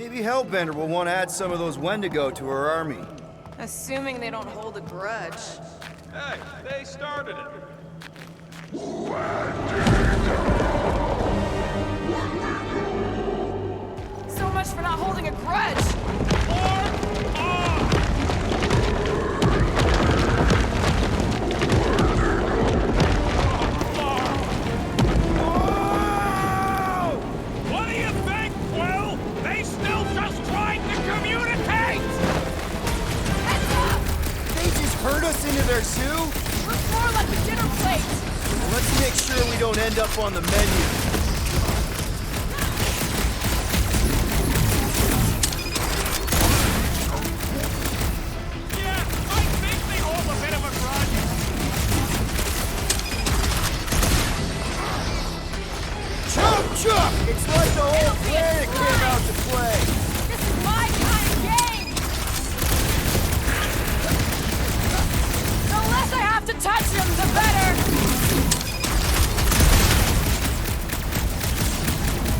Maybe Hellbender will want to add some of those Wendigo to her army. Assuming they don't hold a grudge. Hey, they started it. So much for not holding a grudge! What do you think, Will? They still just tried to communicate! Heads up! They just herd us into their zoo? Looks more like a dinner plate! Well, let's make sure we don't end up on the menu. Yeah, I think they hold a bit of a grudge. Chop chop! It's like the whole planet came out to play. This is my kind of game! The less I have to touch him, the better!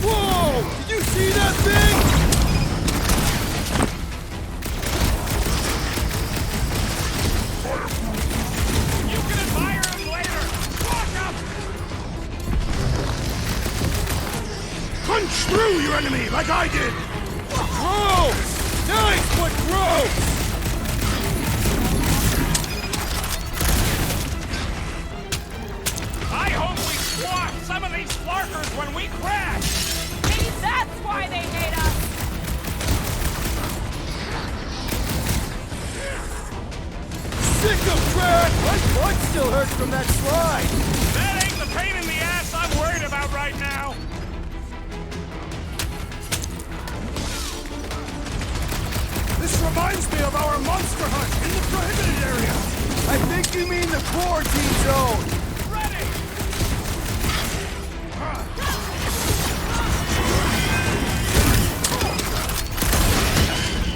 Whoa! Did you see that thing? You can admire him later. Walk up! Punch through your enemy like I did! Gross! Nice, but gross! I hope we squash some of these flarkers when we crash! Maybe that's why they hate us! Sick of crack! My butt still hurts from that slide! That ain't the pain in the ass I'm worried about right now! This reminds me of our monster hunt in the prohibited area! I think you mean the quarantine zone! Ready!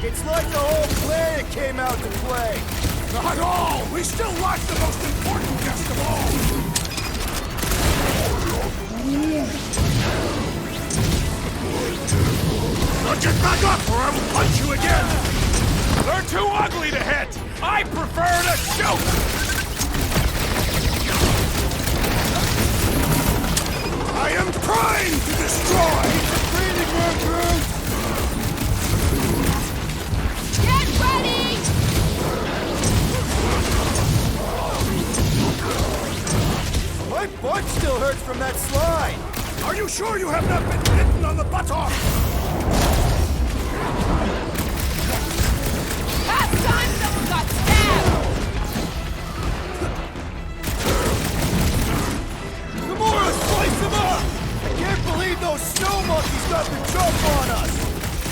It's like the whole planet came out to play! Not all! We still lack the most important guest of all! Now get back up or I will punch you again! They're too ugly to hit! I prefer to shoot! I am trying to destroy! Breathing room, Bruce! Get ready! My butt still hurts from that slide! Are you sure you have not been bitten on the buttock? Last time someone got stabbed! Gamora, slice him up! I can't believe those snow monkeys got the jump on us!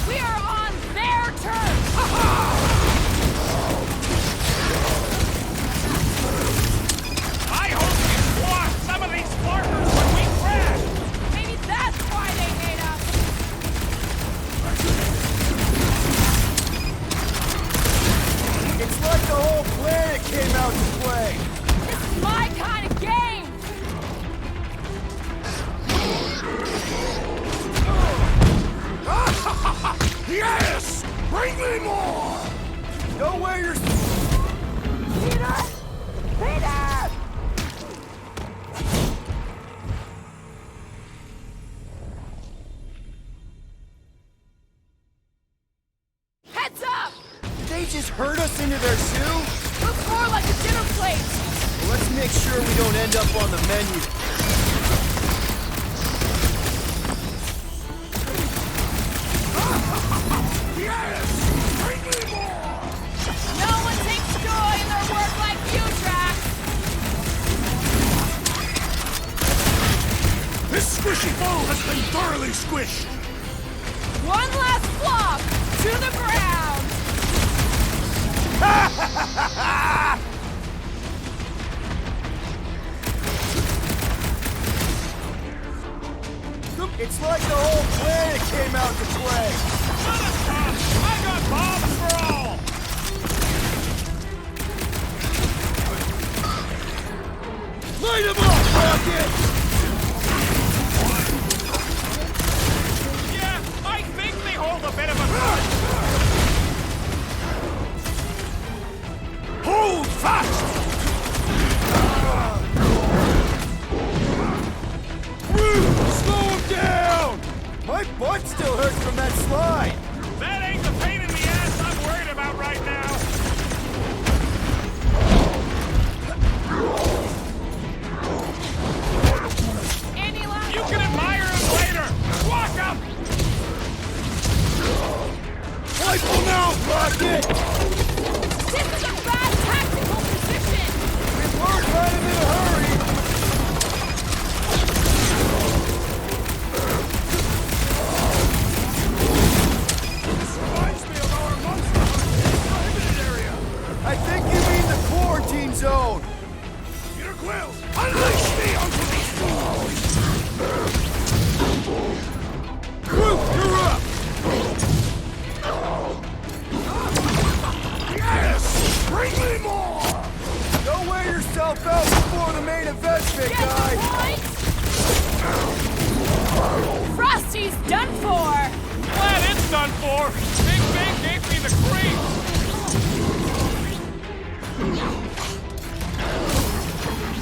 We are on their turf! I hope we squash some of these flarkers when we crash! Maybe that's why they hate us! It's like the whole planet came out to play! This is my kind of game! Yes! Bring me more! Know where you're... Peter! Peter! Heads up! Did they just herd us into their zoo? Looks more like a dinner plate! Well, let's make sure we don't end up on the menu. Yes! Bring me more! No one takes joy in their work like you, Drax! This squishy foe has been thoroughly squished! One last flop to the ground! It's like the whole planet came out to play! Shut up, Tom! I got bombs for all! Light him up, Rocket! Yeah, I think they hold a bit of a butt still hurts from that slide. That ain't the pain in the ass I'm worried about right now. Any last... You can admire him later. Walk up. Rifle now, Rocket! This is a bad tactical position! We weren't running in a hurry. This reminds me of our monster hunt in the prohibited area. I think you mean the quarantine zone. Peter Quill, unleash me onto these fools! Groot, you're up! Yes! Bring me more! Don't wear yourself out before the main event, big Get guy! the point? Frosty's done for! Glad it's done for. Big Bang gave me the creeps.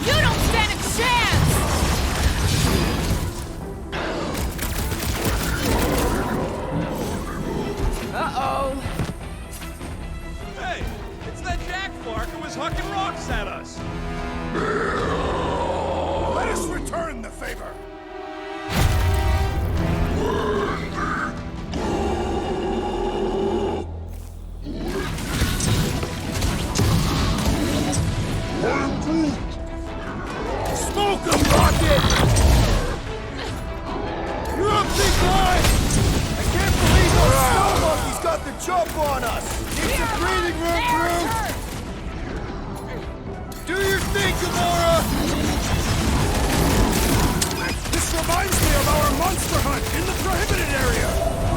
You don't stand a chance! Uh-oh. Hey, it's that Jack Clark who was hucking rocks at us. Let us return the favor! Smoke him, Rocket! You're up, big guy! I can't believe those snow monkeys got the jump on us! Need some breathing room, Groot! Do your thing, Gamora! This reminds me of our monster hunt in the prohibited area!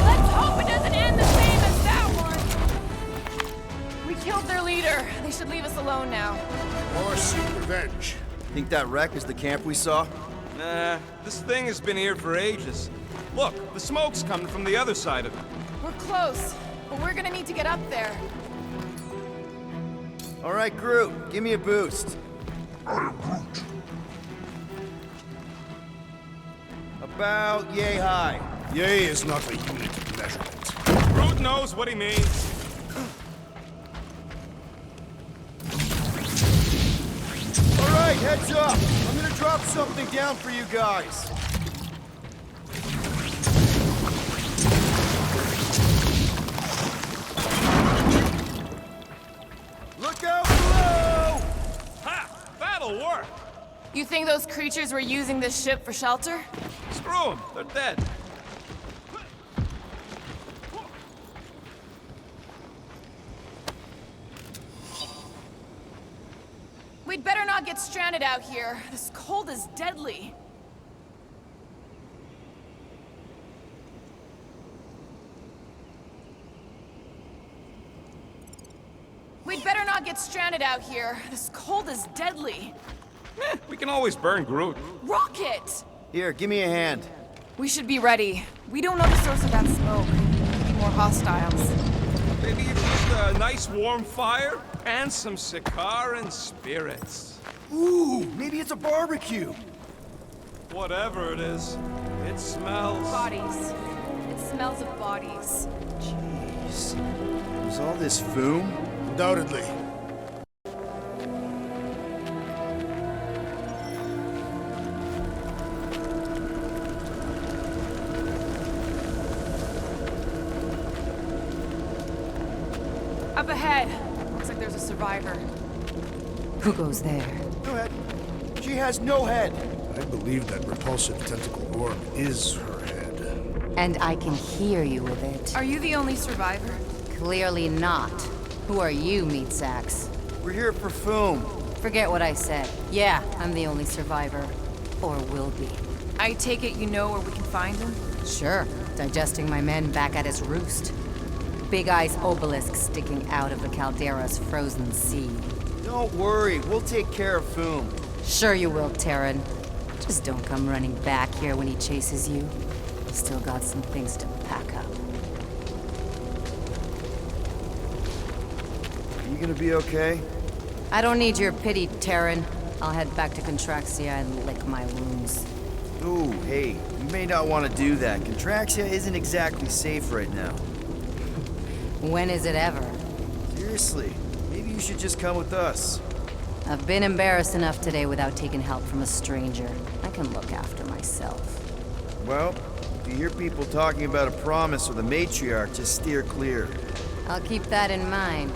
Let's hope it doesn't end the same as that one! We killed their leader. They should leave us alone now. Or seek revenge. Think that wreck is the camp we saw? Nah, this thing has been here for ages. Look, the smoke's coming from the other side of it. We're close, but we're gonna need to get up there. All right, Groot, give me a boost. About yay high. Yea is not a unit of measurement. Groot knows what he means. All right, heads up. I'm gonna drop something down for you guys. Look out below! Ha! That'll work. You think those creatures were using this ship for shelter? Screw them. They're dead. We'd better not get stranded out here. This cold is deadly. We'd better not get stranded out here. This cold is deadly. We can always burn Groot. Rocket! Here, give me a hand. We should be ready. We don't know the source of that smoke. Maybe more hostiles. Maybe it's just a nice warm fire and some Sakaran spirits. Ooh, maybe it's a barbecue. Whatever it is, it smells. Bodies. It smells of bodies. Jeez. Was all this foom? Undoubtedly. Up ahead. Looks like there's a survivor. Who goes there? No head. She has no head. I believe that repulsive tentacle orb is her head. And I can hear you with it. Are you the only survivor? Clearly not. Who are you, meat sacks? We're here for foom. Forget what I said. Yeah, I'm the only survivor. Or will be. I take it you know where we can find him? Sure, digesting my men back at his roost. Big Eye's obelisk sticking out of the Caldera's frozen sea. Don't worry, we'll take care of foom. Sure you will, Terran. Just don't come running back here when he chases you. Still got some things to pack up. Are you gonna be okay? I don't need your pity, Terran. I'll head back to Contraxia and lick my wounds. Ooh, hey, you may not want to do that. Contraxia isn't exactly safe right now. When is it ever? Seriously, maybe you should just come with us. I've been embarrassed enough today without taking help from a stranger. I can look after myself. Well, if you hear people talking about a promise or the matriarch, just steer clear. I'll keep that in mind.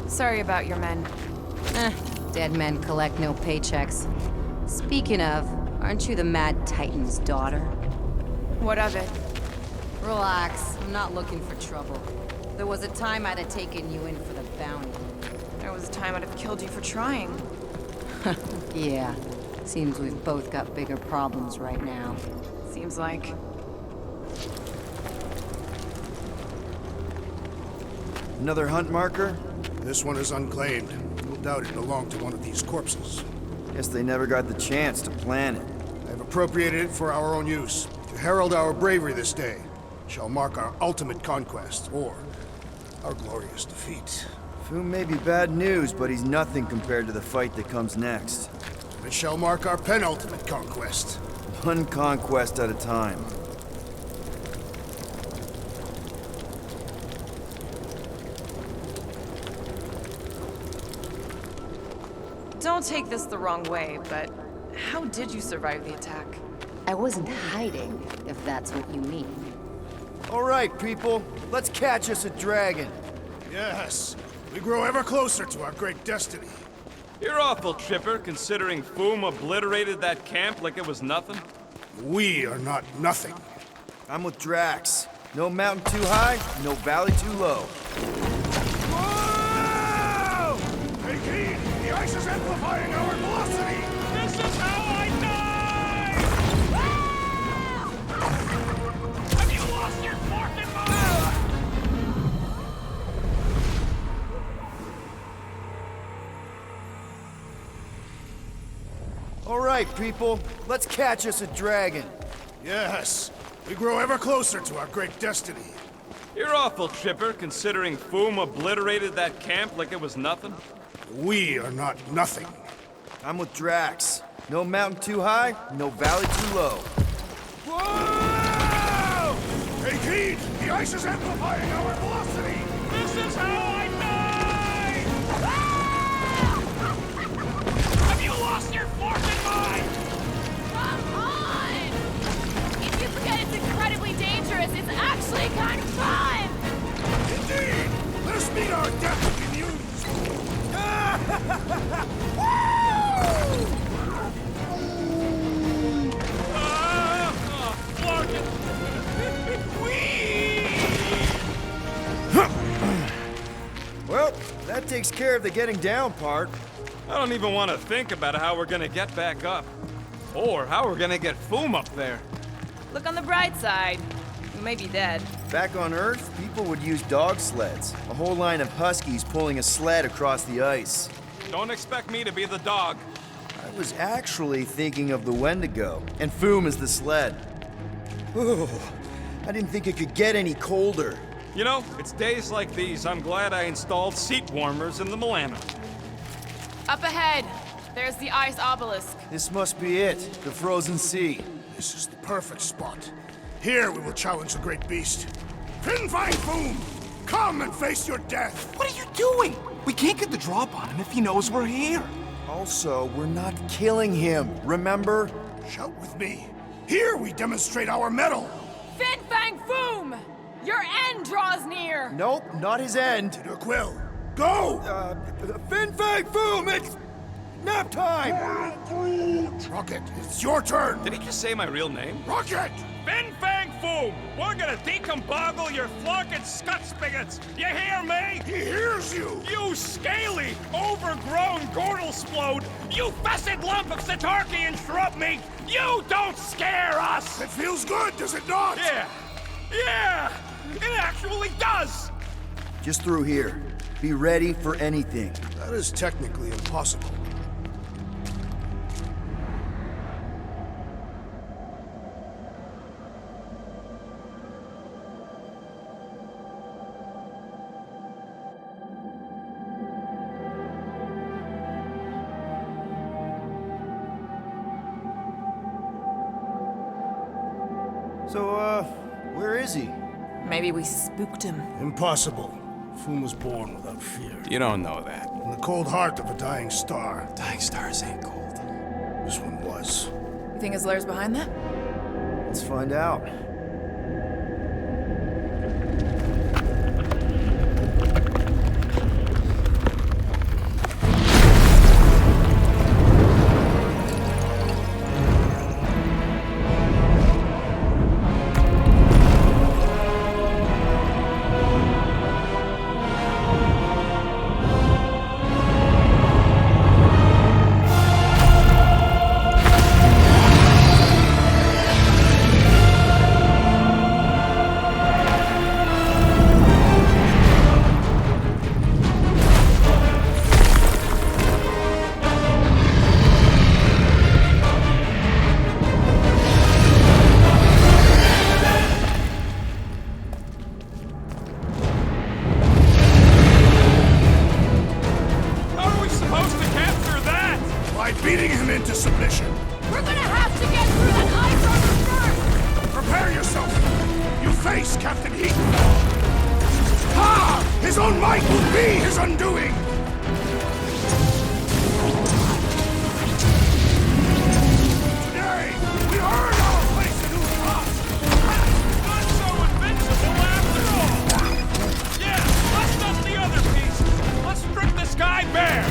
Sorry about your men. Dead men collect no paychecks. Speaking of, aren't you the Mad Titan's daughter? What of it? Relax, I'm not looking for trouble. There was a time I'd have taken you in for the bounty. There was a time I'd have killed you for trying. Yeah, seems we've both got bigger problems right now. Seems like. Another hunt marker? This one is unclaimed. No doubt it belonged to one of these corpses. Guess they never got the chance to plan it. I have appropriated it for our own use. To herald our bravery this day shall mark our ultimate conquest, or our glorious defeat. Foom may be bad news, but he's nothing compared to the fight that comes next. It shall mark our penultimate conquest. One conquest at a time. Don't take this the wrong way, but how did you survive the attack? I wasn't hiding, if that's what you mean. All right, people, let's catch us a dragon. Yes, we grow ever closer to our great destiny. You're awful chipper, considering Foom obliterated that camp like it was nothing. We are not nothing. I'm with Drax. No mountain too high, no valley too low. Whoa! Take heed! The ice is amplifying our velocity! This is how I die! Have you lost your fucking mind? All right, people, let's catch us a dragon. Yes, we grow ever closer to our great destiny. You're awful chipper, considering Foom obliterated that camp like it was nothing. We are not nothing. I'm with Drax. No mountain too high, no valley too low. Whoa! Take heed! The ice is amplifying our velocity! This is how I die! Have you lost your fucking mind? Come on! If you forget it's incredibly dangerous, it's actually kind of fun! Indeed! Let us meet our death communes! Well, that takes care of the getting down part. I don't even want to think about how we're gonna get back up. Or how we're gonna get Foom up there. Look on the bright side. You may be dead. Back on Earth, people would use dog sleds. A whole line of huskies pulling a sled across the ice. Don't expect me to be the dog. I was actually thinking of the Wendigo, and Foom is the sled. Ooh, I didn't think it could get any colder. You know, it's days like these I'm glad I installed seat warmers in the Milano. Up ahead, there's the ice obelisk. This must be it, the frozen sea. This is the perfect spot. Here we will challenge the great beast. Fin-Fang Foom! Come and face your death! What are you doing? We can't get the drop on him if he knows we're here. Also, we're not killing him, remember? Shout with me. Here we demonstrate our mettle! Fin Fang Foom! Your end draws near! Nope, not his end. To the quill. Go! Fin-Fang Foom, it's nap time! Rocket, it's your turn! Did he just say my real name? Rocket! Fin Fang Foom! We're gonna decomboggle your flunking scut spigots! You hear me? He hears you! You scaly, overgrown gordle-splode! You fessed lump of Satarkian shrub meat! You don't scare us! It feels good, does it not? Yeah! Yeah! It actually does! Just through here. Be ready for anything. That is technically impossible. So, where is he? Maybe we spooked him. Impossible. Foom was born without fear. You don't know that. In the cold heart of a dying star. Dying stars ain't cold. This one was. You think his lair's behind that? Let's find out. Beating him into submission. We're gonna have to get through that ice armor first! Prepare yourself! You face Captain Heat! Ha! His own might will be his undoing! Today, we earn our place in whose heart! Not so invincible after all! Yeah, let's dust the other pieces! Let's strip this guy bare!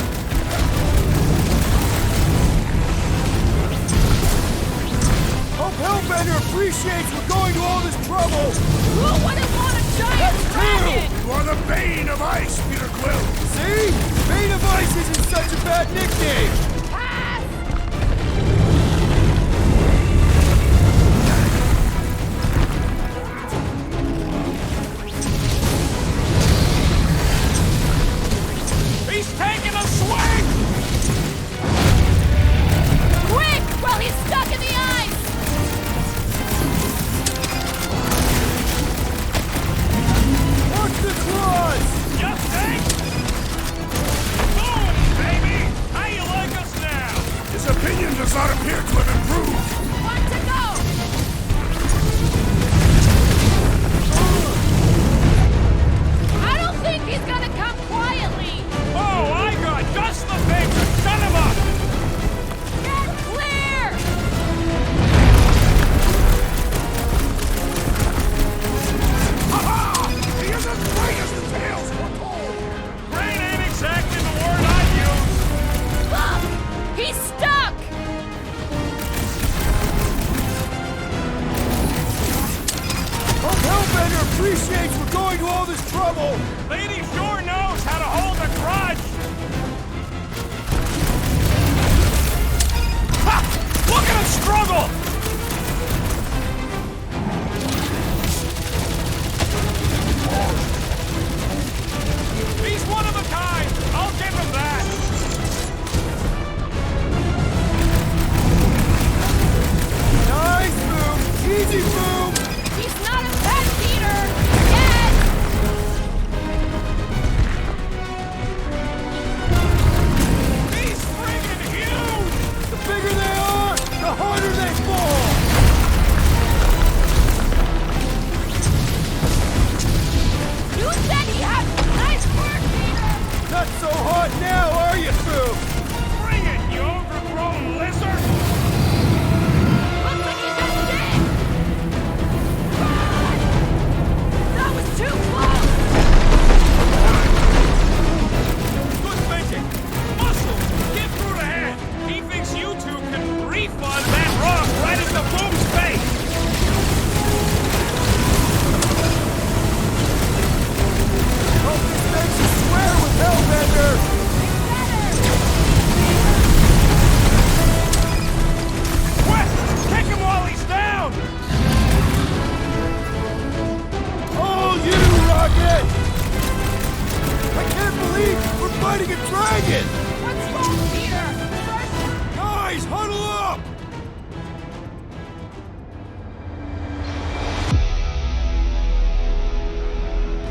Hope Hellbender appreciates we're going to all this trouble! Who wouldn't want a giant dragon? You are the bane of ice, Peter Quill! See? Bane of Ice isn't such a bad nickname! Pass! He's taking a swing! Quick, while he's stuck in the ice! Watch the claws! You think? Boom, baby! How you like us now? His opinion does not appear to have improved. One to go! I don't think he's gonna come quietly! Oh, I got just the thing to set him up! Get clear! Ha-ha! He is as great as the tales foretold! Great ain't exactly the word I'd use! Look! He's stuck! Hope Hellbender appreciates we're going to all this trouble! Lady sure knows how to hold a grudge! Ha! Look at him struggle! He's one of a kind! I'll give him that! Nice move! Easy move! He's not a pet beater! Yet! He's friggin' huge! The bigger they are, the harder they fall! You said he had nice work, Peter! Not so hot now, are you, Foo? Bring it, you overgrown lizard! Looks like he's just dead! Run! That was too close! Good thinking! Muscle! Get through the head! He thinks you two can refund that rock right in the boom's face! Hope this makes you swear with Hellbender! Quick! Kick him while he's down! Oh, you, Rocket! I can't believe we're fighting a dragon! What's wrong, Peter? Guys, huddle up!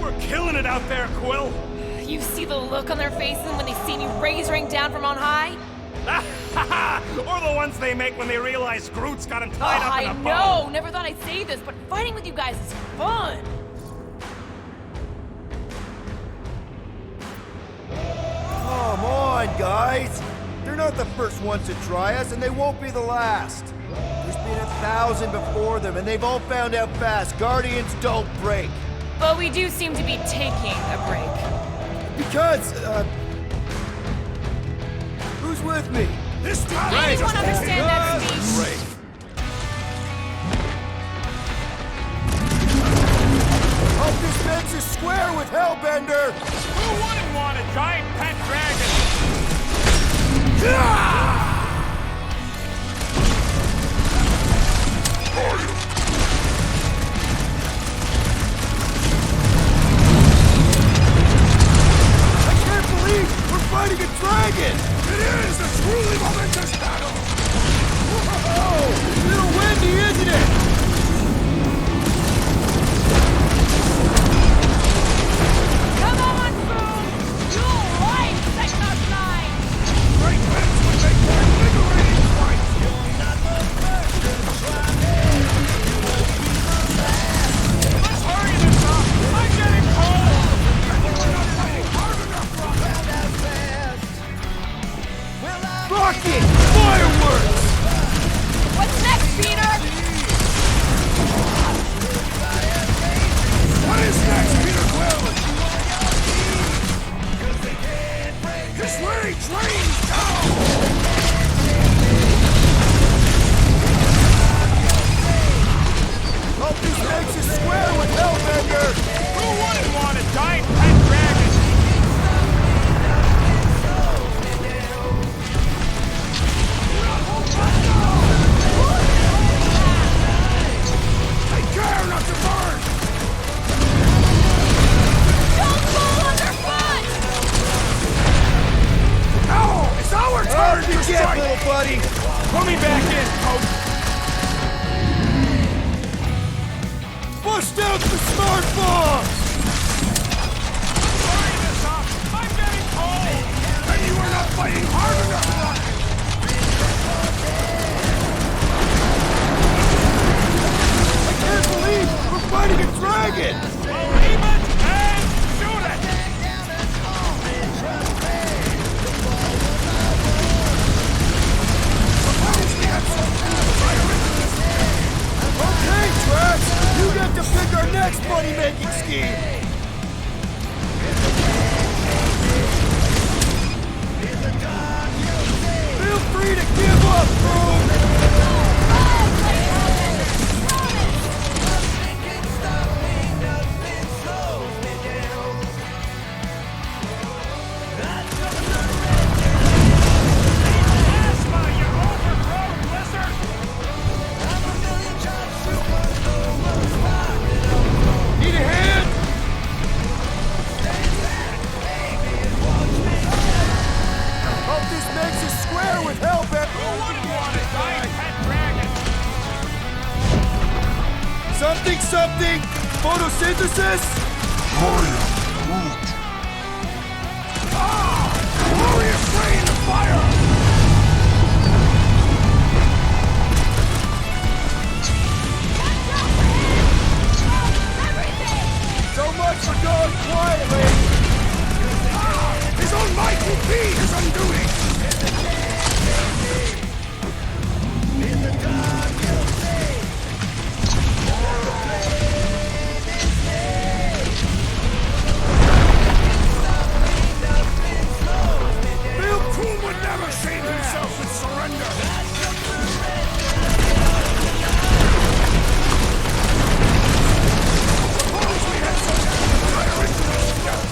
We're killing it out there, Quill! You see the look on their faces when they see me razor down from on high? Or the ones they make when they realize Groot's got him tied up in a bow. I know! Never thought I'd say this, but fighting with you guys is fun! Come on, guys! They're not the first ones to try us, and they won't be the last. There's been 1,000 before them, and they've all found out fast. Guardians don't break. But we do seem to be taking a break. Because, who's with me? This time! Anyone understand that speech? Great. Hope this makes us square with Hellbender! Who wouldn't want a giant pet dragon? I can't believe we're fighting a dragon! It is a truly momentous battle! Whoa! Little windy, isn't it? Come on, Boom! You'll like Xcagegame! Great winds would make for invigorating fights! Let's hurry this up! I'm getting cold! We're not fighting hard enough, Rocket! Fireworks! What's next, Peter? What is next, Peter Quill? This rage rains down! Hope this makes us square with Hellbender! Who wouldn't want a giant pet dragon? Take care not to burn! Don't fall underfoot! Now, it's our turn Hard to to get, strike! little buddy! Put me back in, Coach! Bust out the smart bomb! Hurry this up! I'm getting cold! And you are not fighting hard enough, Rocket! I can't believe we're fighting a dragon! Believe it and shoot it! Suppose we had some fire into this. Okay, Trax! You get to pick our next money-making scheme! Feel free to give up, Boom! Asthma, you overgrown lizard! Need a hand? Hope this makes us square with Hellbender! Who wouldn't want a giant pet dragon? Something, something! Photosynthesis? Glorious rain of fire! So much for going quietly! His own might will be his undoing! Bill Coon would never shame himself with surrender! Suppose we had some fire into this together!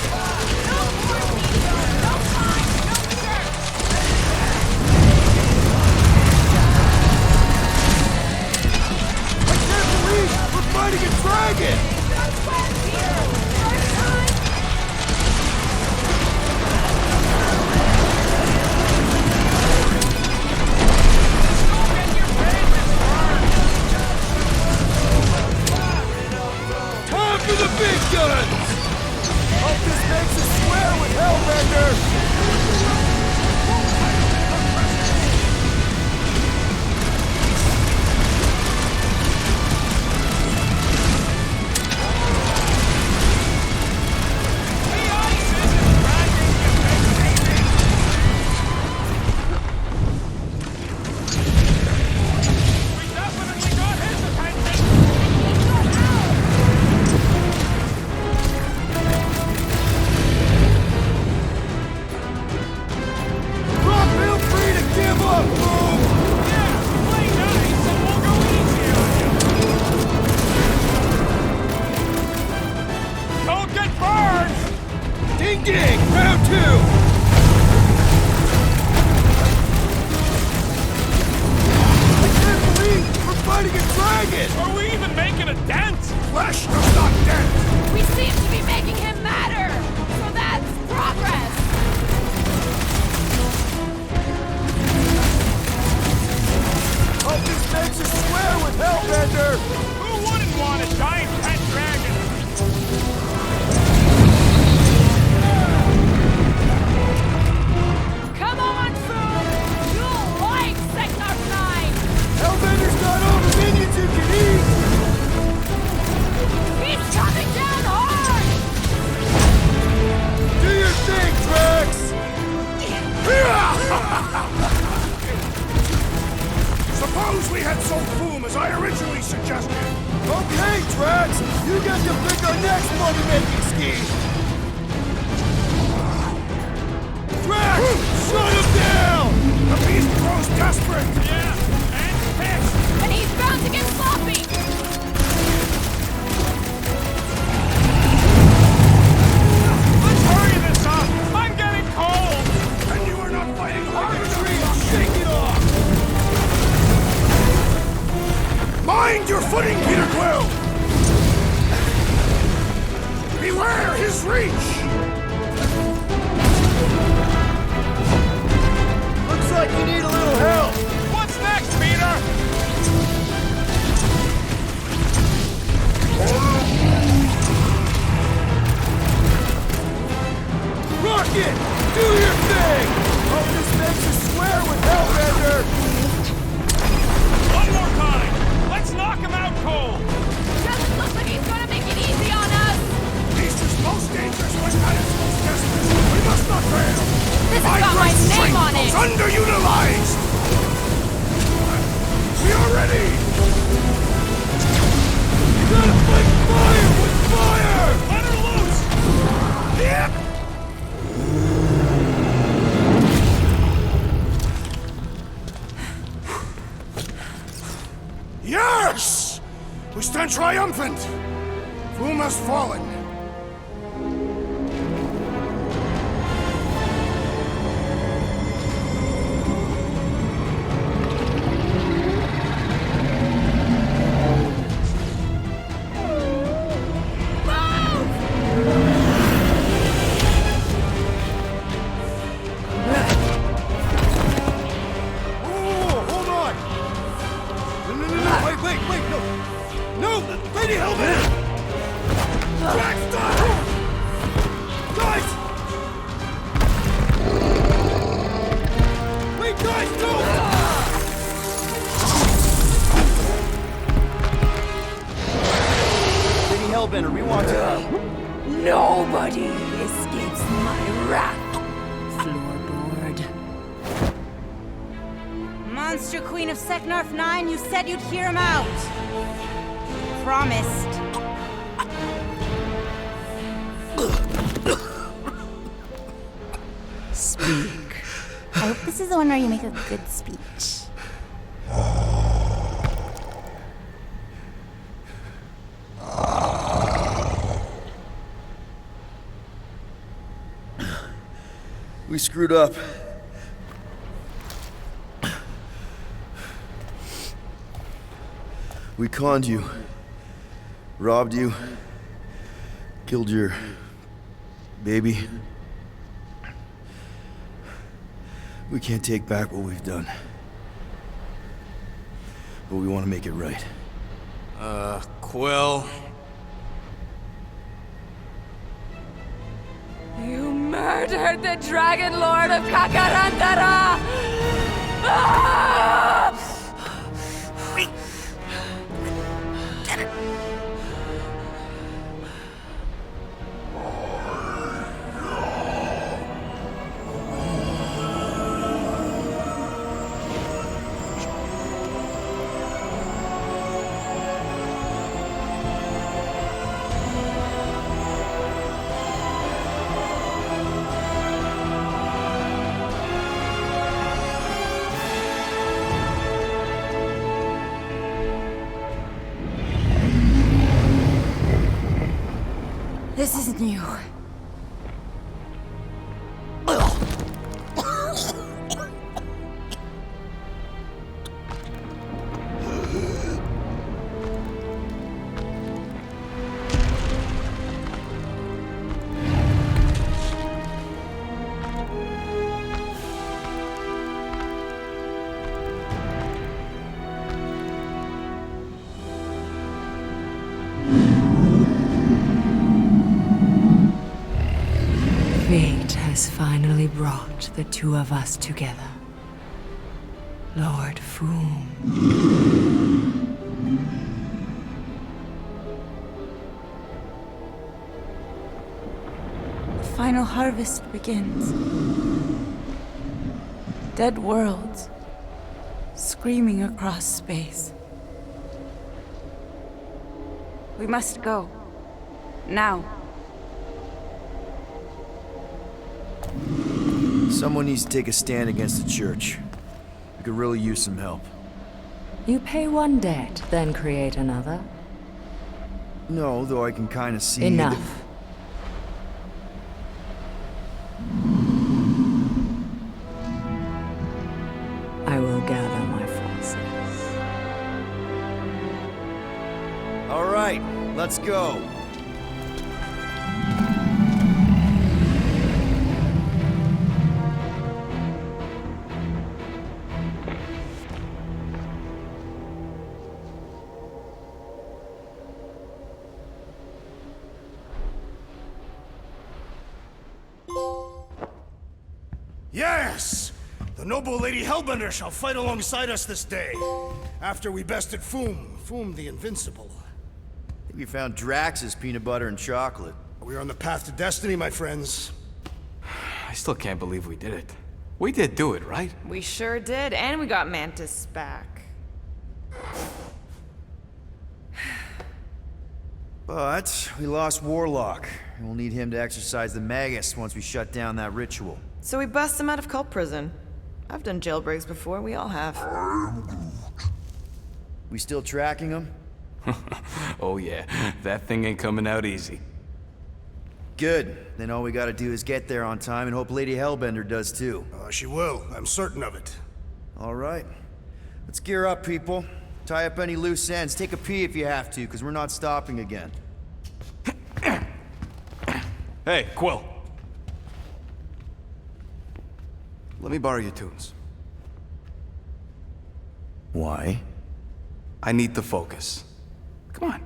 I can't believe we're fighting a dragon! Time for the big guns! Hope this makes us square with Hellbender! Round two! I can't believe we're fighting a dragon! Are we even making a dent? Flesh does not dent! We seem to be making him matter! So that's progress! Oh, this makes us swear with Hellbender! Who wouldn't want a giant pet dragon? Come on, Foom! You'll like Sector 9! Hellbender's got all the minions you can eat! He's coming down hard! Do your thing, Drax! Suppose we had sold Boom as I originally suggested. Okay, Drax! You get to pick our next money-making scheme! Drax! Shut him down! The beast grows desperate! Yeah, and pissed. And he's bound to get sloppy! Let's hurry this up. I'm getting cold. And you are not fighting hard enough! Shake it off! Mind your footing, Peter Quill! Beware his reach! Looks like you need a little help! What's next, Peter? Rocket! Do your thing! Oh, this makes us swear with Hellbender! One more time. Let's knock him out cold. Doesn't look like he's gonna make it easy on us! Beast is most dangerous when at its most desperate. We must not fail! This has got my great name strength on it! goes underutilized! We are ready! You gotta fight fire with fire! Let her loose. Yep. Yes! We stand triumphant! Boom has fallen. Oh, hold on! No, wait, no! No! Lady Hellbender! Drax, stop! Guys! Wait, guys, no! Lady Hellbender, we want to... Nobody escapes my wrath, floorboard. Monster Queen of Secnarf 9, you said you'd hear him out. Promised. Speak. I hope this is the one where you make a good speech. We screwed up. We conned you. Robbed you. Killed your... baby. We can't take back what we've done. But we want to make it right. Quill. You murdered the Dragon Lord of Kakarandara! Ah! This isn't you. Fate has finally brought the two of us together. Lord Foom. The final harvest begins. Dead worlds, screaming across space. We must go. Now. Someone needs to take a stand against the church. We could really use some help. You pay one debt, then create another. No, though I can kind of see... Enough. I will gather my forces. All right, let's go. Yes! The noble Lady Hellbender shall fight alongside us this day. After we bested Foom the Invincible. I think we found Drax's peanut butter and chocolate. We are on the path to destiny, my friends. I still can't believe we did it. We did do it, right? We sure did, and we got Mantis back. But we lost Warlock, and we'll need him to exercise the Magus once we shut down that ritual. So we bust him out of cult prison. I've done jailbreaks before, we all have. We still tracking him? Oh yeah, that thing ain't coming out easy. Good. Then all we gotta do is get there on time and hope Lady Hellbender does too. She will. I'm certain of it. All right. Let's gear up, people. Tie up any loose ends. Take a pee if you have to, because we're not stopping again. Hey, Quill. Let me borrow your tunes. Why? I need to focus. Come on.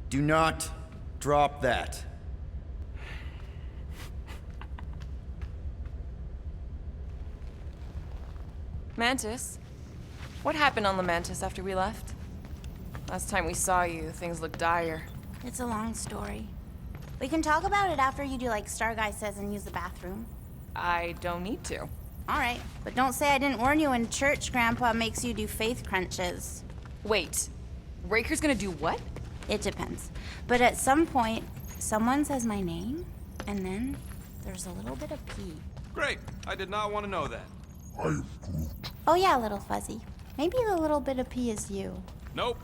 Do not drop that. Mantis? What happened on the Mantis after we left? Last time we saw you, things looked dire. It's a long story. We can talk about it after you do like Star Guy says and use the bathroom. I don't need to. All right, but don't say I didn't warn you in church Grandpa makes you do faith crunches. Wait, Raker's gonna do what? It depends. But at some point, someone says my name, and then there's a little bit of pee. Great. I did not want to know that. Oh yeah, little fuzzy. Maybe the little bit of pee is you. Nope.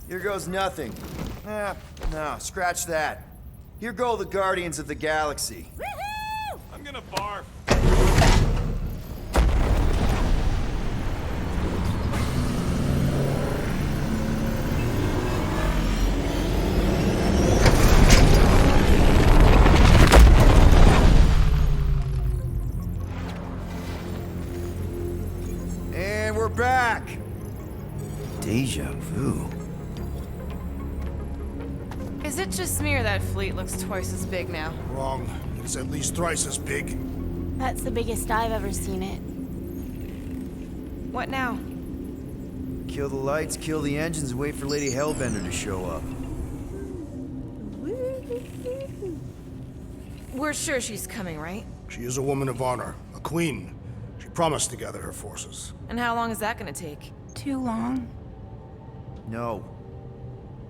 Here goes nothing. No, scratch that. Here go the Guardians of the Galaxy. Woohoo! I'm gonna barf. And we're back. Deja vu. Is it just me or that fleet looks twice as big now? Wrong. It is at least thrice as big. That's the biggest I've ever seen it. What now? Kill the lights, kill the engines, and wait for Lady Hellbender to show up. We're sure she's coming, right? She is a woman of honor, a queen. She promised to gather her forces. And how long is that gonna take? Too long. No.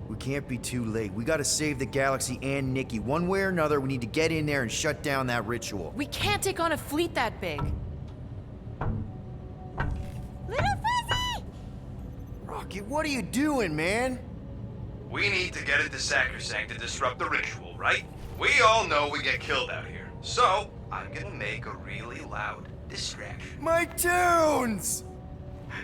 We can't be too late. We gotta save the galaxy and Nikki. One way or another, we need to get in there and shut down that ritual. We can't take on a fleet that big. Little fuzzy! Rocket, what are you doing, man? We need to get into Sacrosanct to disrupt the ritual, right? We all know we get killed out here. So, I'm gonna make a really loud distraction. My tunes!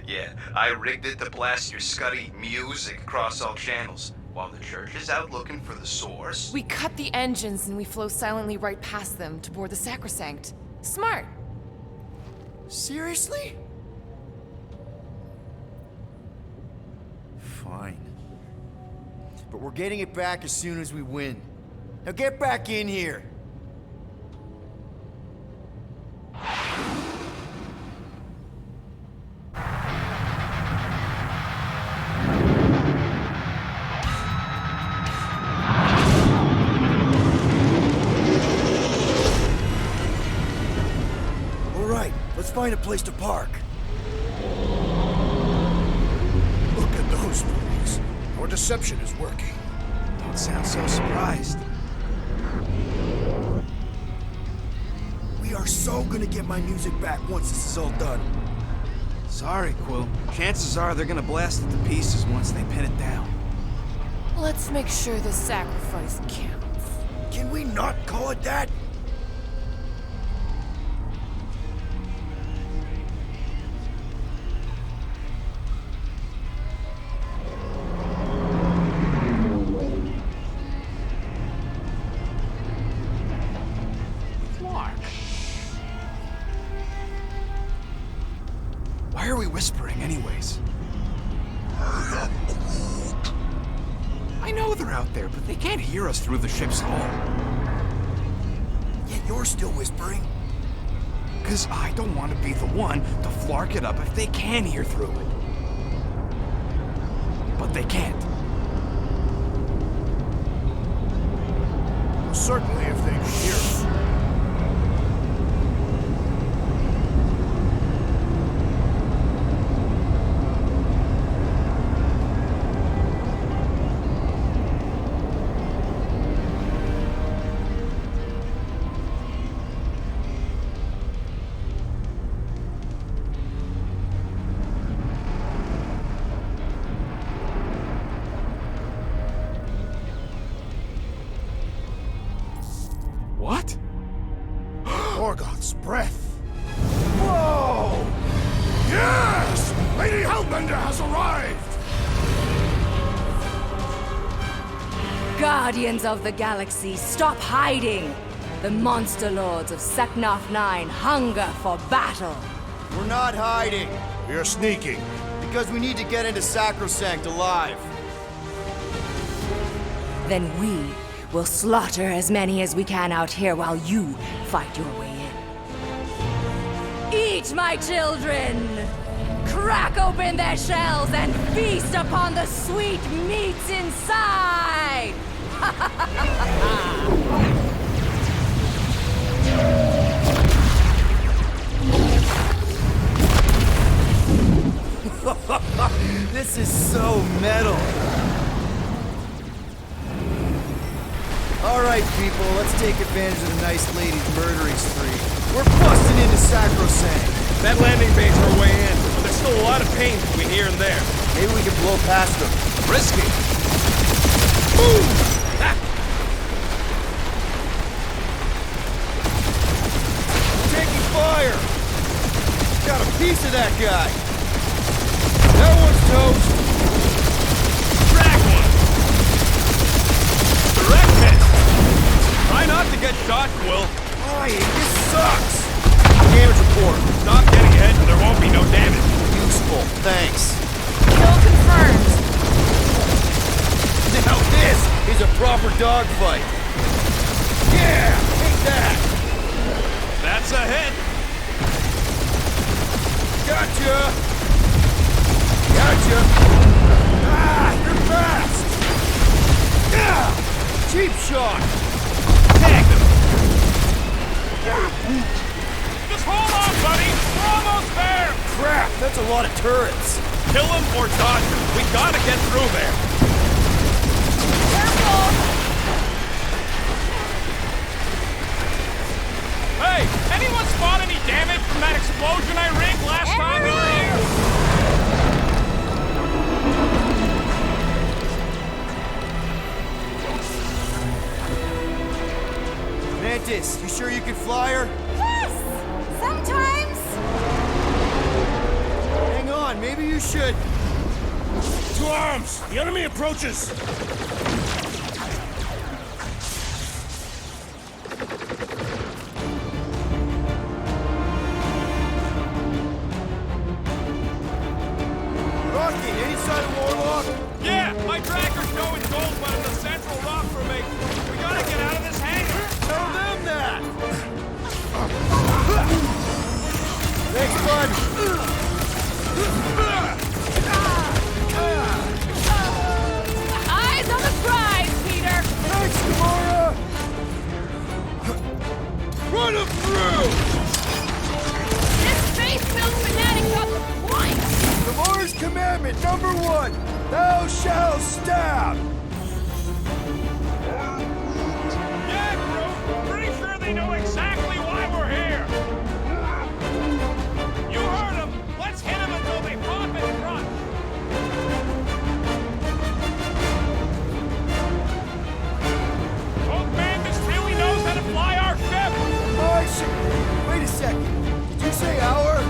Yeah, I rigged it to blast your scuddy music across all channels. While the church is out looking for the source... We cut the engines and we flow silently right past them to board the Sacrosanct. Smart. Seriously? Fine. But we're getting it back as soon as we win. Now get back in here! Alright, let's find a place to park. Look at those movies. Our deception is working. Don't sound so surprised. We are so gonna get my music back once this is all done. Sorry, Quill. Chances are they're gonna blast it to pieces once they pin it down. Let's make sure the sacrifice counts. Can we not call it that? Why are we whispering anyways? I know they're out there, but they can't hear us through the ship's hull. Yet you're still whispering. Because I don't want to be the one to flark it up if they can hear through it. But they can't. Well, certainly if they can hear us. What? Morgoth's breath. Whoa! Yes! Lady Hellbender has arrived! Guardians of the Galaxy, stop hiding! The monster lords of Seknarf 9 hunger for battle. We're not hiding. We are sneaking. Because we need to get into Sacrosanct alive. Then we will slaughter as many as we can out here while you fight your way in. Eat, my children! Crack open their shells and feast upon the sweet meats inside! This is so metal. Alright, people, let's take advantage of the nice lady's murdering spree. We're busting into Sacrosanct. That landing bay's our way in, but there's still a lot of pain between here and there. Maybe we can blow past them. Risky. Boom! Ha! Taking fire! Got a piece of that guy. That one's toast. Drag one! Direct hit! Try not to get shot, Quill. Flying, this sucks. Damage report. Stop getting ahead and there won't be no damage. Useful, thanks. Kill confirmed. Now this is a proper dogfight. Yeah, take that. That's a hit. Gotcha. Gotcha. Ah, you're fast. Yeah, cheap shot. Tag them. Just hold on, buddy. We're almost there. Crap, that's a lot of turrets. Kill them or dodge them. We gotta get through there. Careful! Hey, anyone spot any damage from that explosion I rigged last time we were here? Mantis, you sure you can fly her? Yes! Sometimes! Hang on, maybe you should. To arms! The enemy approaches! Rocket, any sign of Warlock? gold one in the central rock formation. We gotta get out of this hangar. Tell them that! Thanks, bud! Eyes on the prize, Peter! Thanks, Gamora! Run him through! This faith-filled fanatic got the point! Gamora's commandment number 1, thou shalt stab! Yeah, Groot. Pretty sure they know exactly why we're here. You heard them. Let's hit them until they pop and run. Old Bandit really knows how to fly our ship. My shit! Wait a second. Did you say our?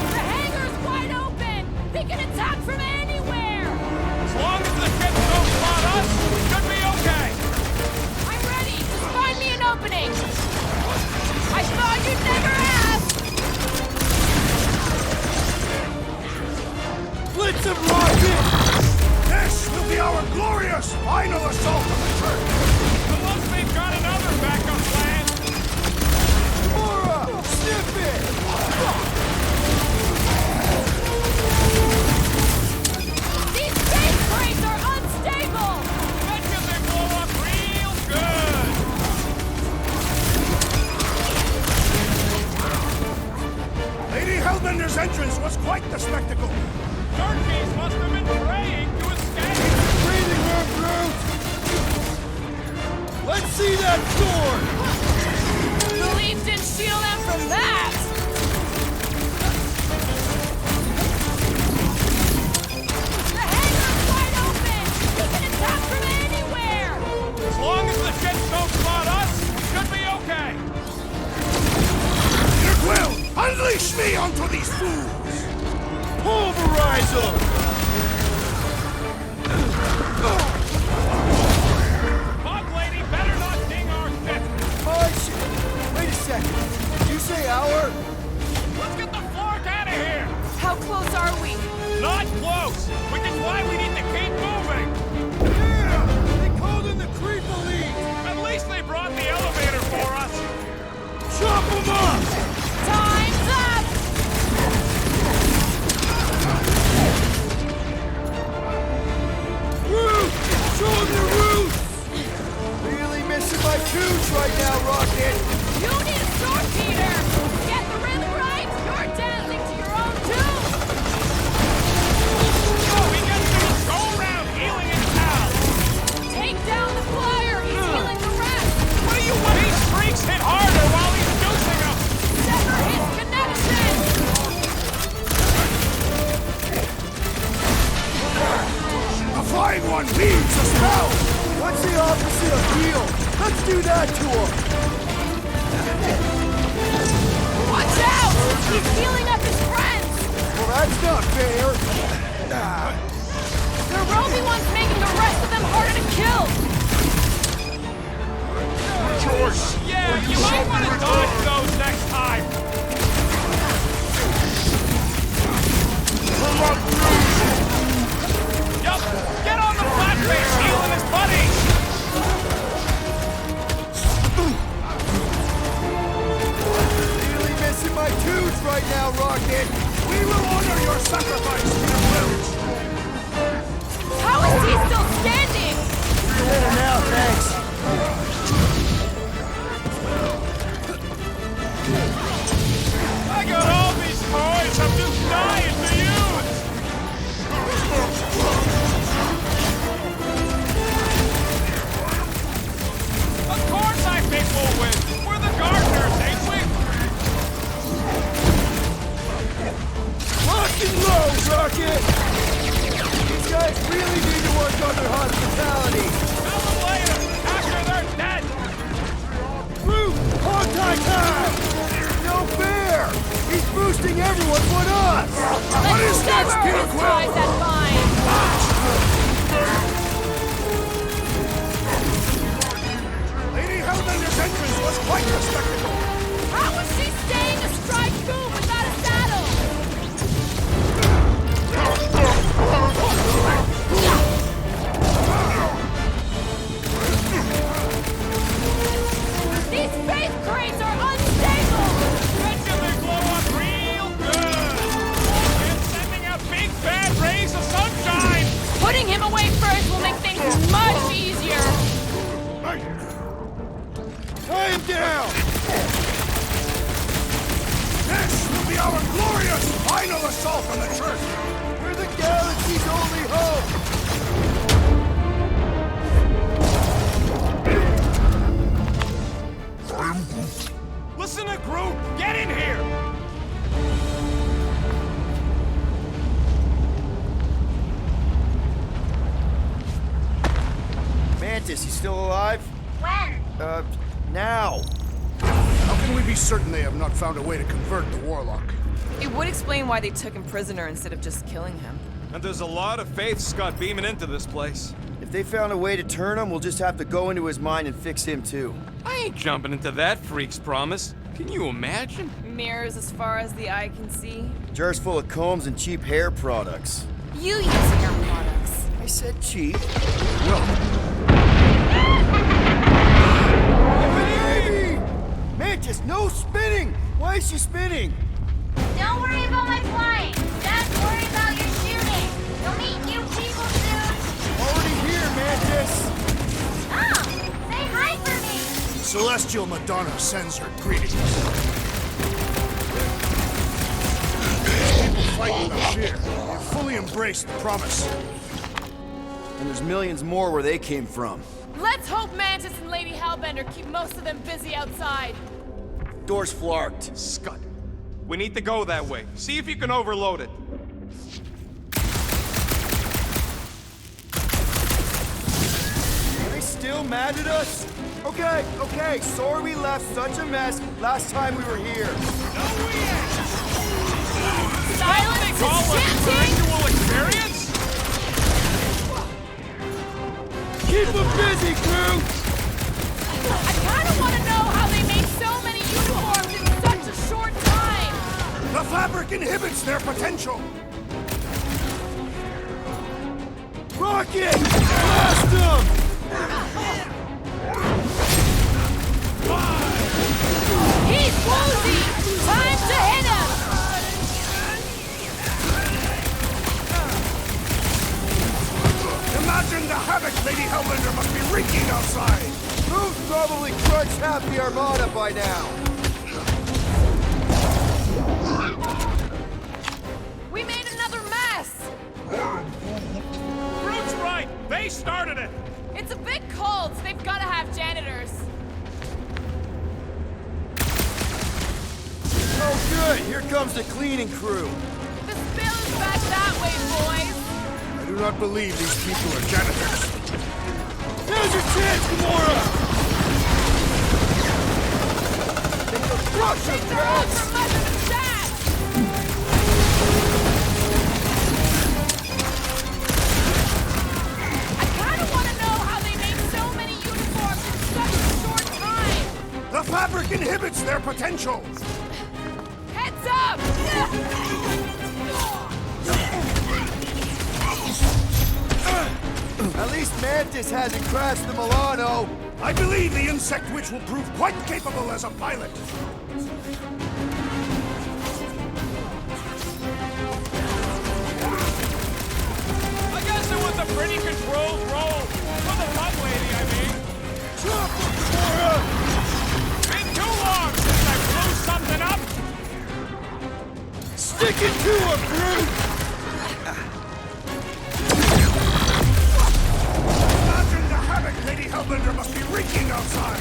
The hangar's wide open! They can attack from anywhere! As long as the ship don't spot us, we should be okay. I'm ready! Just find me an opening! I thought you'd never ask! Blitz him, Rocket! This will be our glorious final assault on the church! Unless they've got another backup plan. Gamora! Snip it! These space crates are unstable! Bet you they blow up real good. Lady Hellbender's entrance was quite the spectacle. Turkeys must have been praying to escape. Breathing room, Groot! Let's see that sword! The leaves didn't shield them from that! The hangar's wide open! We can attack from anywhere! As long as the ships don't spot us, we should be okay. Peter Quill, unleash me onto these fools! Pulverize them! Bug Lady better not ding our ship. My shit! Wait a second. Did you say our? Let's get the Flark out of here. How close are we? Not close, which is why we need to keep moving. Yeah! They called in the creep elite! At least they brought the elevator for us. Chop them up! Time's up! Groot! Show them the roots! Really missing my tunes right now, Rocket! You need a sword, Peter! Get the rhythm right! You're dancing to your own tune! Oh, we got to go around healing his pals. Take down the flyer! He's healing the rest! What do you want? These freaks hit harder while he's dosing them. Sever his connection! A flying one leaves a spell! What's the opposite of heal? Let's do that to him! Watch out! He's healing up his friends! Well, that's not fair! The Romy one's making the rest of them harder to kill! Yeah, you might want to dodge those next time. Yup, get on the flatbase healing his buddies. Really missing my tunes right now, Rocket! We will honor your sacrifice, Peter Quill! How is he still standing? Better now, thanks! I got all these toys I'm just dying to use. Of course I think we'll win. We're the gardeners, ain't we? Lock and load, Rocket! These guys really need to work on their hospitality! Tell them later, after they're dead. Groot! Hog-tie time! No fair! He's boosting everyone but us! What is next, Sever Peter his Quill? ties that bind! Lady Hellbender's entrance was Quite the spectacle! How was she staying astride Goom without a saddle? These faith crates are unstable! Bet you they blow up real good! And sending out big bad rays of sunshine! Putting him away first will make things much easier. Tie him down! This will be our glorious final assault on the church! We're the galaxy's only hope! Listen to Groot! Get in here! Mantis, you still alive? When? Now! How can we be certain they have not found a way to convert the Warlock? It would explain why they took him prisoner instead of just killing him. And there's a lot of faith Scott beaming into this place. If they found a way to turn him, we'll just have to go into his mind and fix him too. I ain't jumping into that freak's promise. Can you imagine? Mirrors as far as the eye can see. Jars full of combs and cheap hair products. You use hair products. I said cheap. Baby! Mantis, no spinning! Why is she spinning? Don't worry about my flying. Just worry about your shooting. You'll meet new people soon. Already here, Mantis! Oh, say hi for me. Celestial Madonna sends her greetings. People fight without fear. They fully embrace the promise. And there's millions more where they came from. Let's hope Mantis and Lady Hellbender keep most of them busy outside. Door's flarked. Scott, we need to go that way. See if you can overload it. Are they still mad at us? Okay, sorry we left such a mess last time we were here. Silence is Call it chanting! spiritual experience? Keep them busy, crew! I kinda wanna know how they made so many uniforms in such a short time! The fabric inhibits their potential. Rocket! Blast them! He's woozy! Time to hit him! Imagine the havoc Lady Hellbender must be wreaking outside. Who's probably crushed half the Armada by now? We made another mess! Groot's right! They started it! It's a big cult. They've gotta have janitors. Oh good, here comes the cleaning crew. The spill is back that way, boys. I do not believe these people are janitors. Here's your chance, Gamora! Crush Take them, their own Drax! for much of the chat! I kinda wanna know how they made so many uniforms in such a short time! The fabric inhibits their potential. Heads up! At least Mantis hasn't crashed the Milano. I believe the insect witch will prove quite capable as a pilot. I guess it was a pretty controlled roll. For the fun lady, I mean. Chop them, Gamora! Been too long since I blew something up! Stick it to him, Groot! Imagine the havoc Lady Hellbender must be wreaking outside.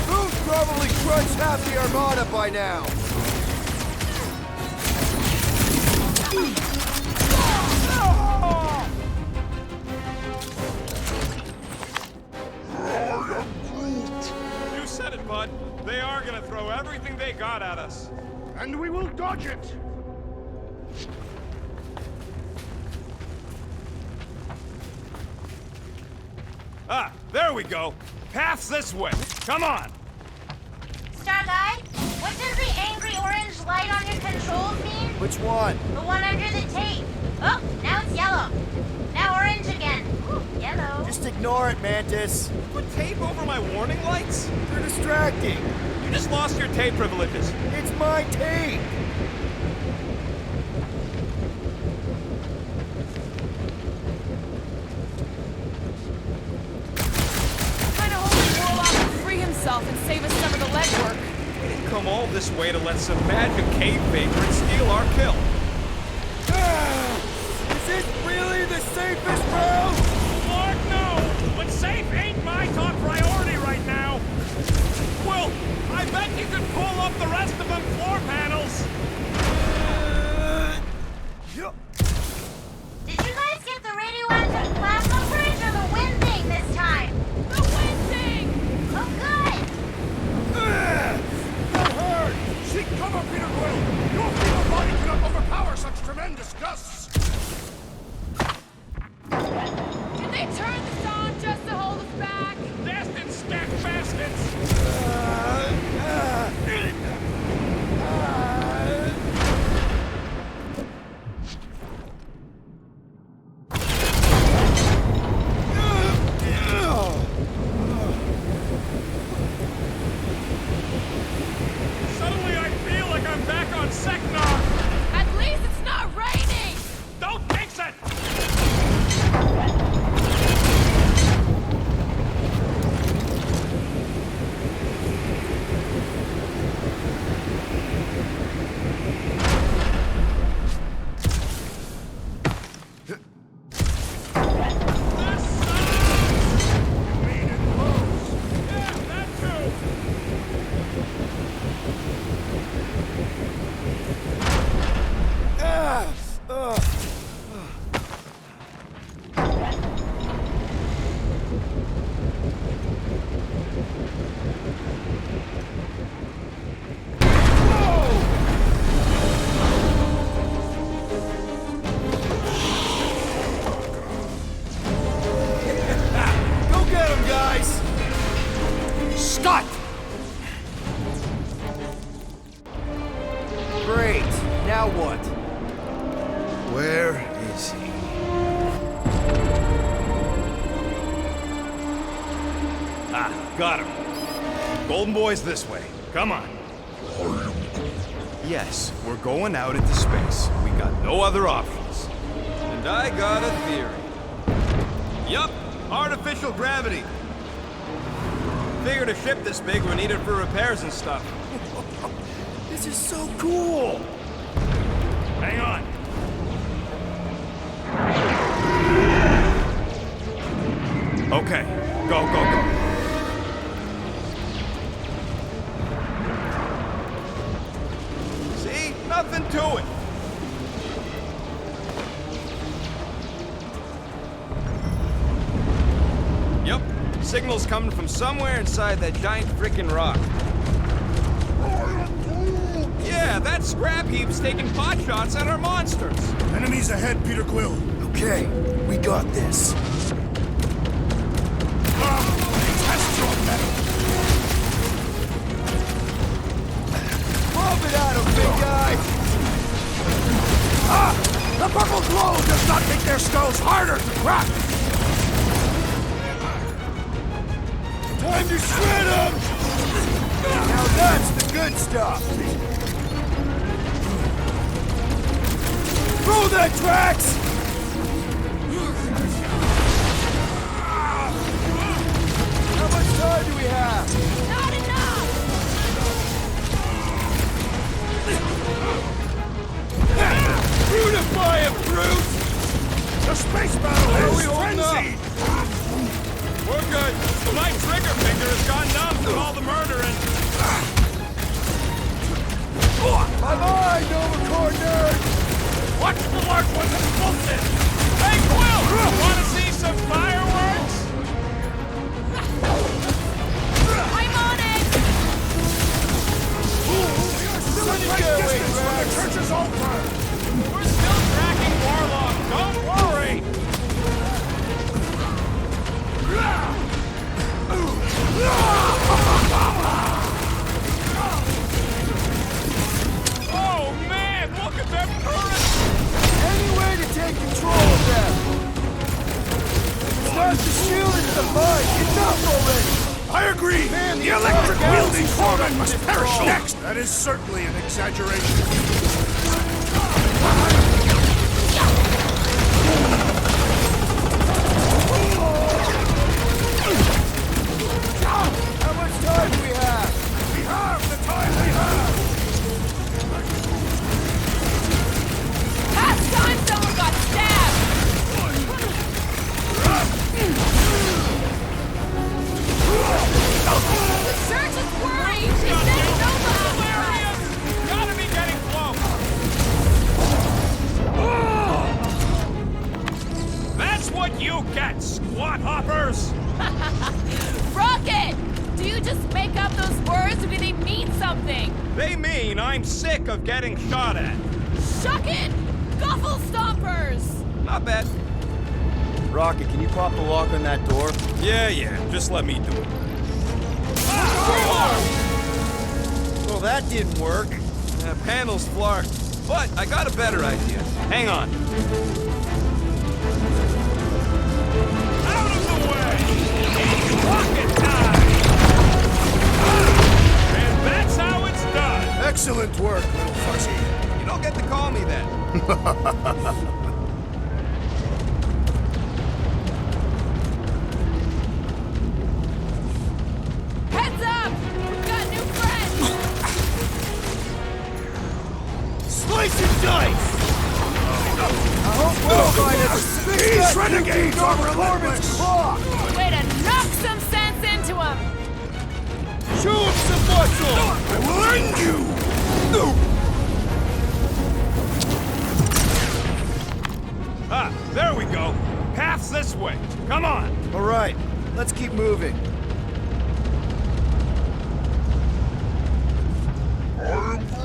Who's probably crushed half the Armada by now? You said it, bud. They are gonna throw everything they got at us. And we will dodge it. Ah, there we go. Path's this way. Come on. Star Guy? What does the angry orange light on your controls mean? Which one? The one under the tape. Oh, now it's yellow. Now orange again. Ooh, yellow. Just ignore it, Mantis. Put tape over my warning lights? They're distracting. You just lost your tape privileges. It's my tape. Trying to hold the world off and free himself and save us some of the legwork. We didn't come all this way to let some magic cave vagrant steal our kill. Is this really the safest route? Lord, no! But safe ain't my top priority right now. Well, I bet you could pull up the rest of them floor panels. Did you guys get the radioactive plasma bridge or the wind thing this time? The wind thing! Oh, good! That hurt! Seek cover, Peter Quill! Your feeble body cannot overpower such tremendous gusts! Did they turn this on just to hold us back? Destined stack bastards! Suddenly I feel like I'm back on Seknar! At least it's not raining! Don't jinx it! Go get him, guys! Scott! Great. Now what? Where is he? Ah, got him. Golden Boy's this way. Come on. Yes, we're going out into space. We got no other options. And I got a theory. Yup, artificial gravity. Figured a ship this big would need it for repairs and stuff. This is so cool! Hang on. Okay, go, go, go. See? Nothing to it. Yup, signal's coming from somewhere inside that giant frickin' rock. Yeah, that scrap heap's taking pot shots at our monsters. Enemies ahead, Peter Quill. Okay, we got this. Test your metal! Pump it at him, big guy! The purple glow does not make their skulls harder to crack! Time to shred him! Now that's the good stuff! Throw that, Drax! How much time do we have? Not enough! Unify him, Brute! The space battle How are is we holding up? frenzied! We're good. My trigger finger has gone numb from all the murdering. Bye bye, Nova Corps nerd! Watch the large one's explosive! Hey, Quill! Want to see some fireworks? I'm on it! Still a great distance from the church's altar! We're still tracking Warlock. Don't worry. Wielding foreman must perish next! That is certainly an exaggeration. How much time do we have? We have the time we have! Last time someone got stabbed! The church is worried! She said nobody! Gotta be getting close! That's what you get, squat hoppers! Rocket! Do you just make up those words or do they mean something? They mean I'm sick of getting shot at. Shuck it! Guffle stompers! Not bad. Rocket, can you pop the lock on that door? Yeah, just let me do it. Well, that didn't work. Panel's flarked. But I got a better idea. Hang on. Out of the way! It's rocket time! And that's how it's done! Excellent work, little fuzzy. You don't get to call me that. Heads up! We've got new friends! Slice and dice! I hope we'll find us a These renegades are relentless! Way to knock some sense into them! Show him some muscle! I will end you! Ah, there we go. Path's this way. Come on. All right, let's keep moving.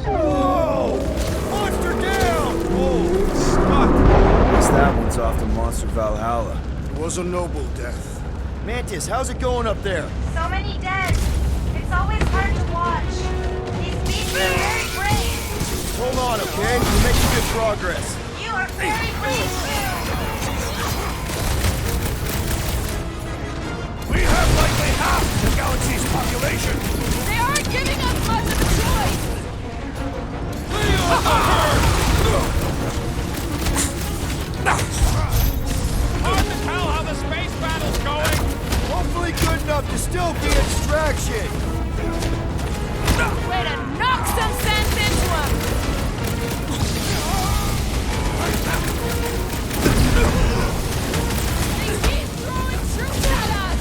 Whoa! Monster down! Oh, stuck. Guess that one's off to Monster Valhalla. It was a noble death. Mantis, how's it going up there? So many dead. It's always hard to watch. These beasts are very brave. Hold on, okay? We're making good progress. You are very brave too. We have likely half the galaxy's population! They aren't giving us much of a choice! Hard to tell how the space battle's going. Hopefully good enough to still be a distraction. Way to knock some sense into them! They keep throwing troops at us!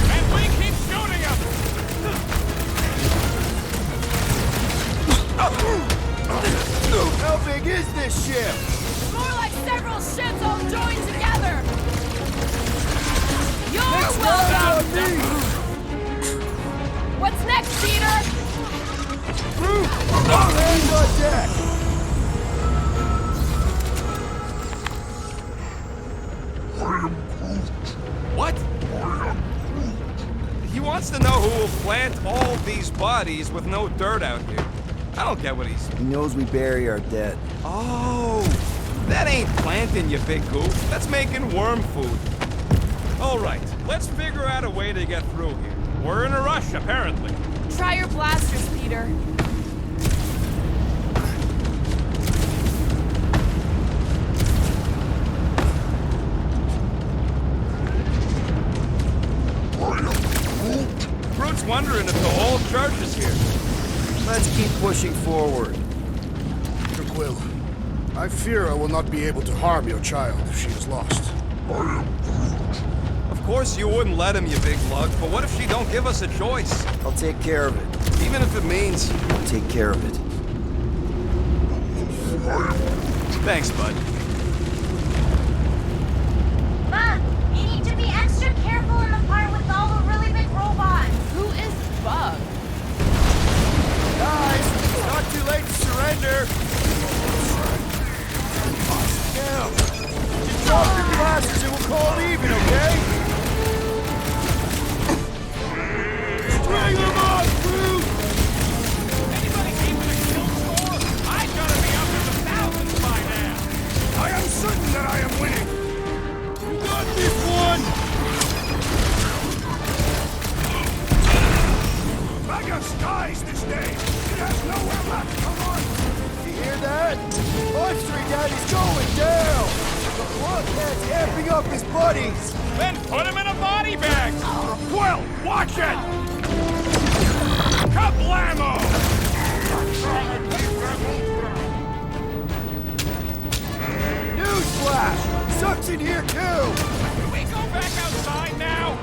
And we keep shooting them. How big is this ship? More like several ships all joined together! You're Next one's welcome! on me! What's next, Peter? Hands on deck! What? He wants to know who will plant all these bodies with no dirt out here. I don't get what he's... He knows we bury our dead. Oh, that ain't planting, you big goof. That's making worm food. All right, let's figure out a way to get through here. We're in a rush, apparently. Try your blasters, Peter. Groot's wondering if the whole church is here. Let's keep pushing forward. Mr. Quill, I fear I will not be able to harm your child if she is lost. Of course you wouldn't let him, you big lug, but what if she don't give us a choice? I'll take care of it. Even if it means... I'll take care of it. Thanks, bud. Bug, you need to be extra careful in the part with all the really big robots. Who is Bug? Guys, it's not too late to surrender. Now, just drop your blasters and we'll call it even, okay? String them up, Groot! Anybody keeping a kill score? I gotta be up in the thousands by now. dies this day. It has nowhere left to run. You hear that? Monster Daddy's going down! The blockhead's amping up his buddies! Then put him in a body bag! Quill, watch it! Kablamo! Newsflash! Sucks in here too! Can we go back outside now?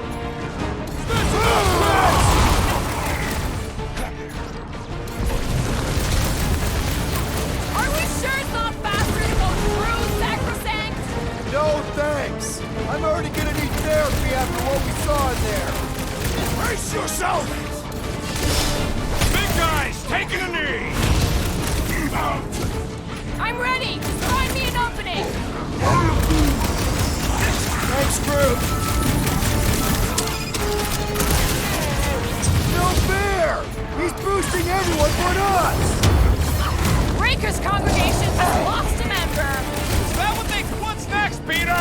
Are we sure it's not faster to go through Sacrosanct? No thanks! I'm already gonna need therapy after what we saw in there! Brace yourself! Big guys, taking a knee! I'm ready! Just find me an opening! Thanks, Groot! No fair! He's boosting everyone but us! Breaker's congregation has lost a member! Is that what they... What's next, Peter?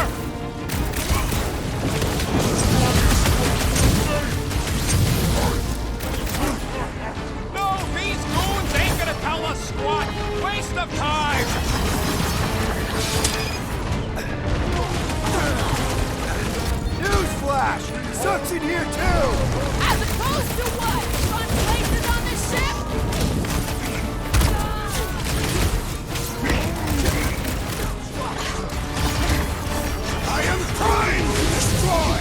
No, these goons ain't gonna tell us squat! Waste of time! Newsflash! Sucks in here too! As opposed to what? Fun places on this ship? I am trying to destroy!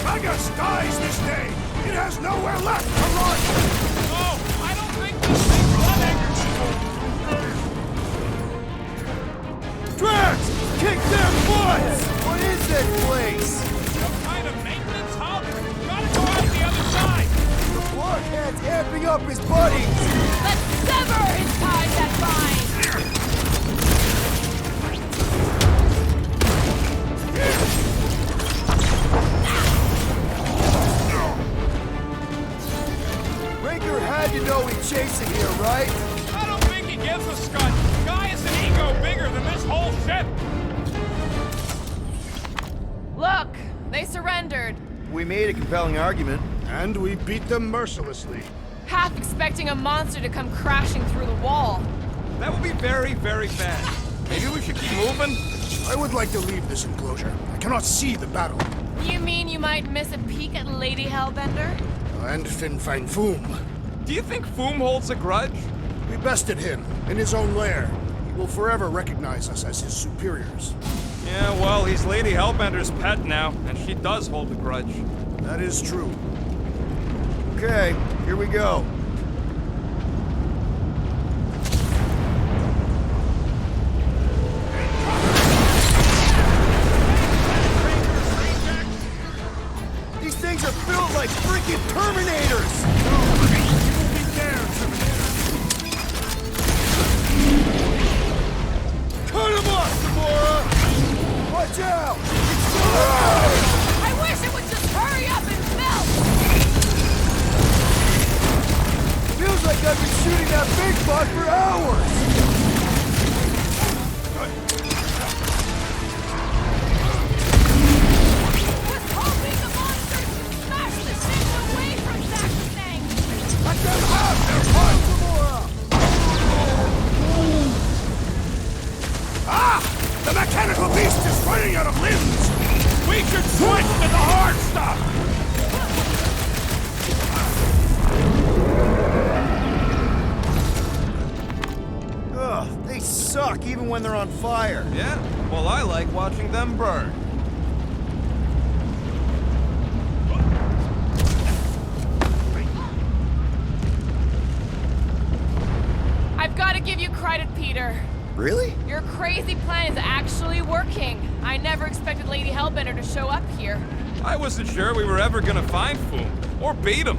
Magus dies this day! It has nowhere left to run! No, I don't think this thing's running! Drax! Kick their butts! What is this place? Some kind of maintenance hub? Gotta go out the other side! The blockhead's amping up his buddies! Let's sever his ties that bind! Breaker had to know he's chasing here, right? I don't think he gives a scut. Guy has an ego bigger than this whole ship. Look, they surrendered. We made a compelling argument. And we beat them mercilessly. Half expecting a monster to come crashing through the wall. That would be very, very bad. Maybe we should keep moving? I would like to leave this enclosure. I cannot see the battle. You mean you might miss a peek at Lady Hellbender? And Fin Fang Foom. Do you think Foom holds a grudge? We bested him in his own lair. He will forever recognize us as his superiors. Yeah, well, he's Lady Hellbender's pet now, and she does hold a grudge. That is true. Okay, here we go. These things are built like freaking Terminators! Cut him off, Gamora! Watch out! I wish it would just hurry up and melt! Feels like I've been shooting that big bot for hours! Was hoping the monsters would smash the ship away from Sacrosanct! Let them have their fun, Gamora! Ah! The mechanical beast is running out of limbs! We should switch to the hard stuff! Ugh, they suck even when they're on fire. Yeah? Well, I like watching them burn. I've got to give you credit, Peter. Really? Your crazy plan is actually working. I never expected Lady Hellbender to show up here. I wasn't sure we were ever gonna find Foom, or beat him.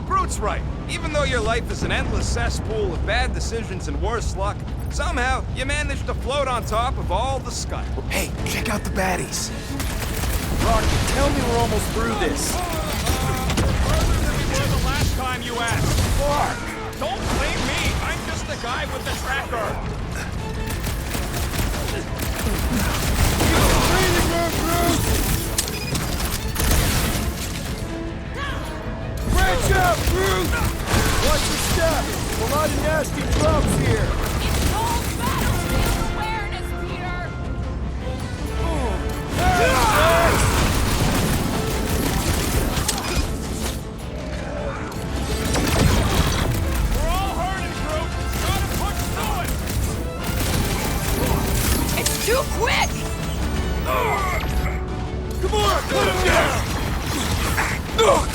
Groot's right. Even though your life is an endless cesspool of bad decisions and worse luck, somehow you managed to float on top of all the scum. Hey, check out the baddies. Rocky, tell me we're almost through this. We're further than we were the last time you asked. Fuck! Don't blame me. I'm just the guy with the tracker. Breathing room, lot of nasty drops here. It's called battlefield awareness, Peter! We're all hurting, group. Gotta push through it. It's too quick! Come on, put him down!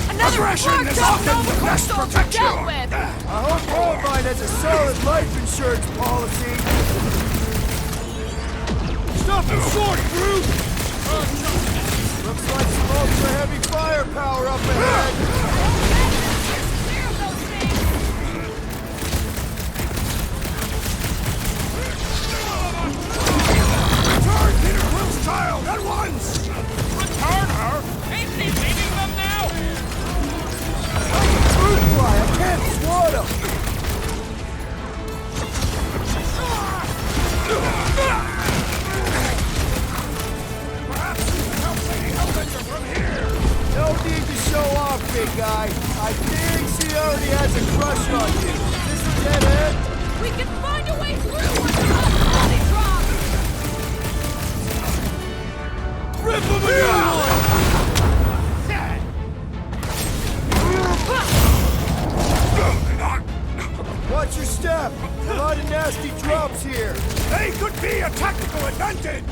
Another Aggression is often the best protection! dealt with! I hope Columbine has a solid life insurance policy. Stop it short, group! Looks like some ultra-heavy firepower up ahead. Clear of those things! Return Peter Quill's child at once! Return her? Ain't she leaving them now? Fruit fly, I can't swat him! Perhaps you can help Lady Hellbender from here! No need to show off, big guy. I think she already has a crush on you. This is dead end. We can find a way through once the hostility drops! Rip him a new one! Watch your step. A lot of nasty drops here. They could be a tactical advantage!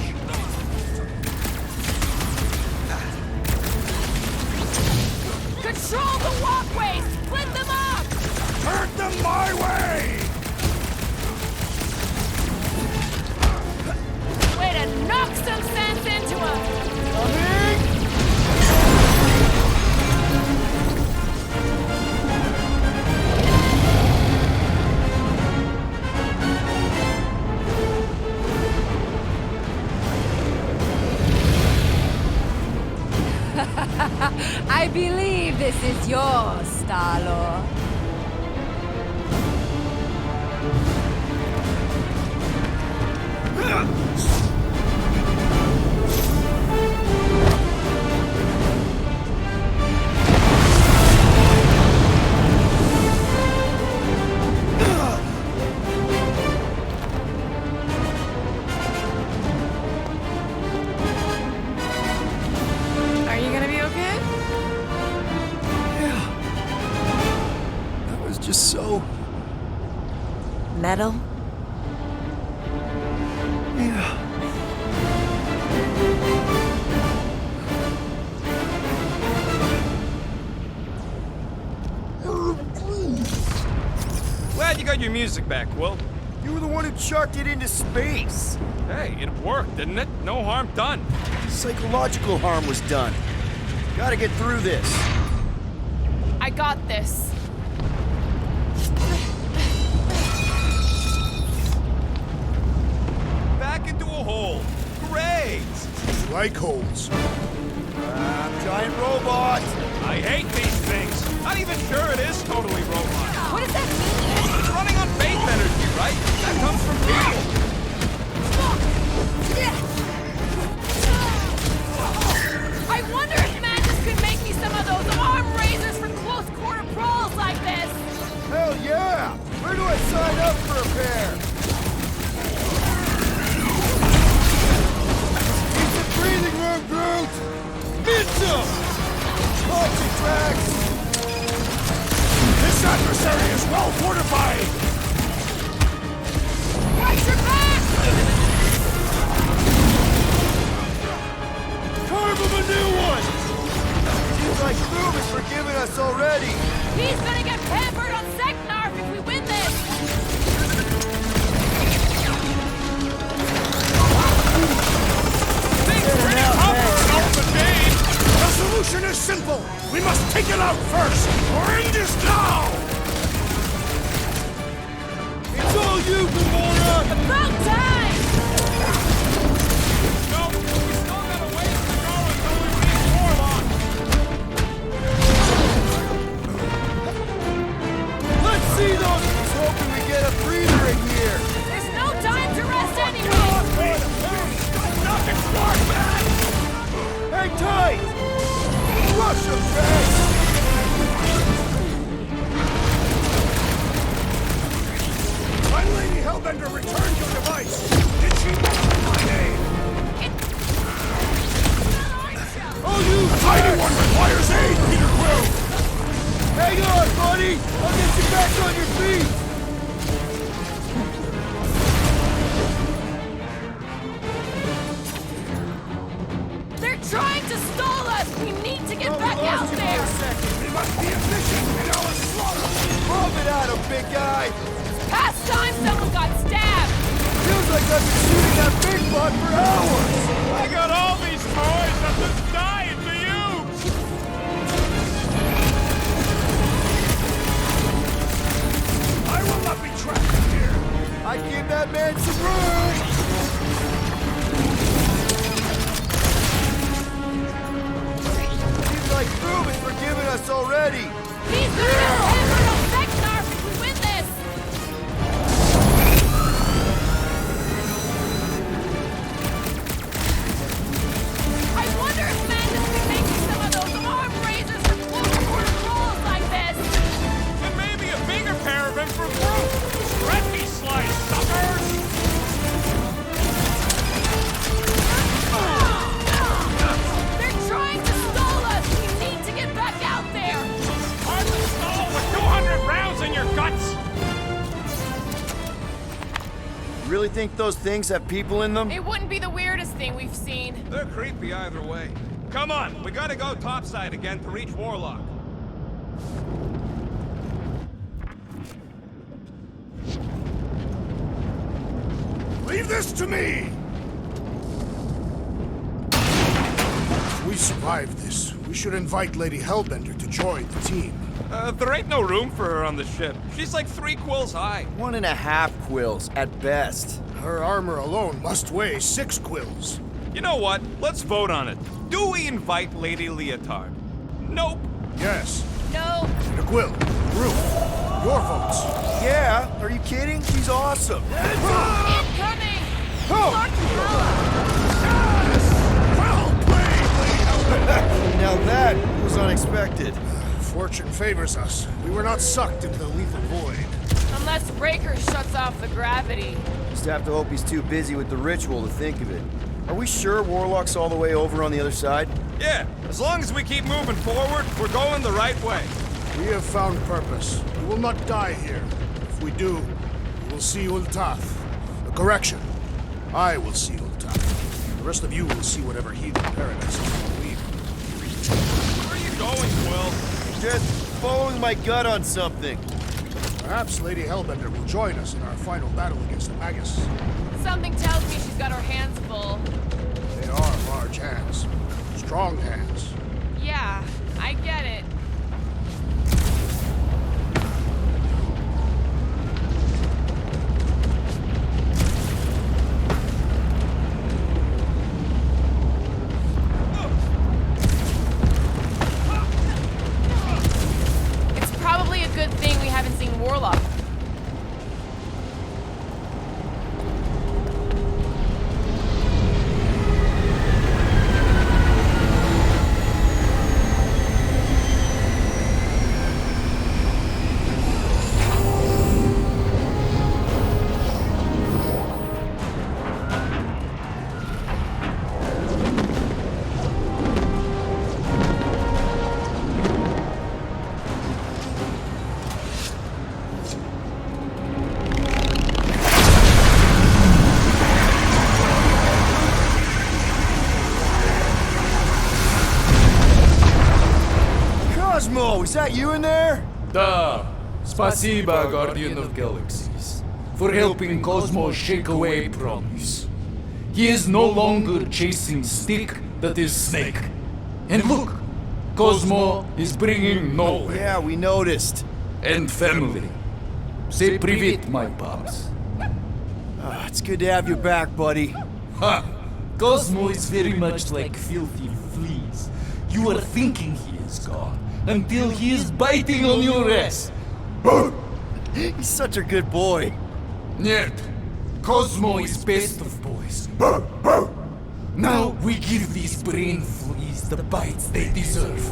Control the walkways! Split them up! Turn them my way! Way to knock some sense into them! Coming! I believe this is yours, Star-Lord. Are you gonna be okay? That was just so... Metal? Yeah. Glad you got your music back, Will. You were the one who chucked it into space. Hey, it worked, didn't it? No harm done. Psychological harm was done. Gotta get through this. I got this. Back into a hole. Great! Like holes. Giant robot! I hate these things. Not even sure it is totally robot. What does that mean? It's running on faith energy, right? That comes from people. I wonder if Magnus could make me some of those arm raisers for close quarter brawls like this! Hell yeah! Where do I sign up for a pair? Keep the breathing room, Groot! Mitchell! Punch it, Drax! This adversary is well fortified! Watch your back! Carve him a new one! Seems like Groom has forgiven us already. He's gonna get pampered on Seknarf if we win this! The solution is simple! We must take it out first! Or end this now! It's all you, Gamora! About time! No, we still got a ways to go until we reach Warlock. Let's see those! He's hoping we get a breather in here! There's no time to rest anyway! Nothing smart, man! Hang tight! Rush him, Drax! me! I'll get you back on your feet! They're trying to stall us! We need to get back out there! We must be efficient in our slaughter! Move it at him, big guy! Past time someone got stabbed! Feels like I've been shooting that big bug for hours! I got all these toys. I'm just dying to use. I will not be trapped here! I give that man some room! Seems like Groove has forgiven us already! He's gonna get hammered on Vecnar if we win this! I wonder if Magnus can make some of those arm raisers for close-quarter rolls like this! And maybe a bigger pair of them for Groot. Shred me, slice, suckers. They're trying to stall us! We need to get back out there! Hard to stall with 200 rounds in your guts. You really think those things have people in them? It wouldn't be the weirdest thing we've seen. They're creepy either way. Come on, we gotta go topside again to reach Warlock. Leave this to me! If we survive this, we should invite Lady Hellbender to join the team. There ain't no room for her on the ship. She's like 3 quills high. 1.5 quills, at best. Her armor alone must weigh 6 quills. You know what? Let's vote on it. Do we invite Lady Leotard? Nope. Yes. No. And a quill. Roof. Your votes. Yeah, are you kidding? She's awesome! Incoming! Oh! Well played, Lady Hellbender! Now that was unexpected. Fortune favors us. We were not sucked into the lethal void. Unless Breaker shuts off the gravity. Just have to hope he's too busy with the ritual to think of it. Are we sure Warlock's all the way over on the other side? Yeah, as long as we keep moving forward, we're going the right way. We have found purpose. We will not die here. If we do, we will see Ultath. Correction. I will see Ultath. The rest of you will see whatever heathen paradise you believe. Where are you going, Quill? Just following my gut on something. Perhaps Lady Hellbender will join us in our final battle against the Magus. Something tells me she's got her hands full. They are large hands. Strong hands. Yeah, I get it. It's probably a good thing we haven't seen Warlock. Cosmo, is that you in there? Da. Spasiba, Guardian of Galaxies, for helping Cosmo shake away promise. He is no longer chasing stick that is snake. And look, Cosmo is bringing nowhere. Yeah, we noticed. And family. Say privet, my pops. It's good to have you back, buddy. Ha! Cosmo is very much like filthy fleas. You are thinking he is gone until he is biting on your ass. He's such a good boy. Нет. Cosmo is best of boys. Now we give these brain fleas the bites they deserve.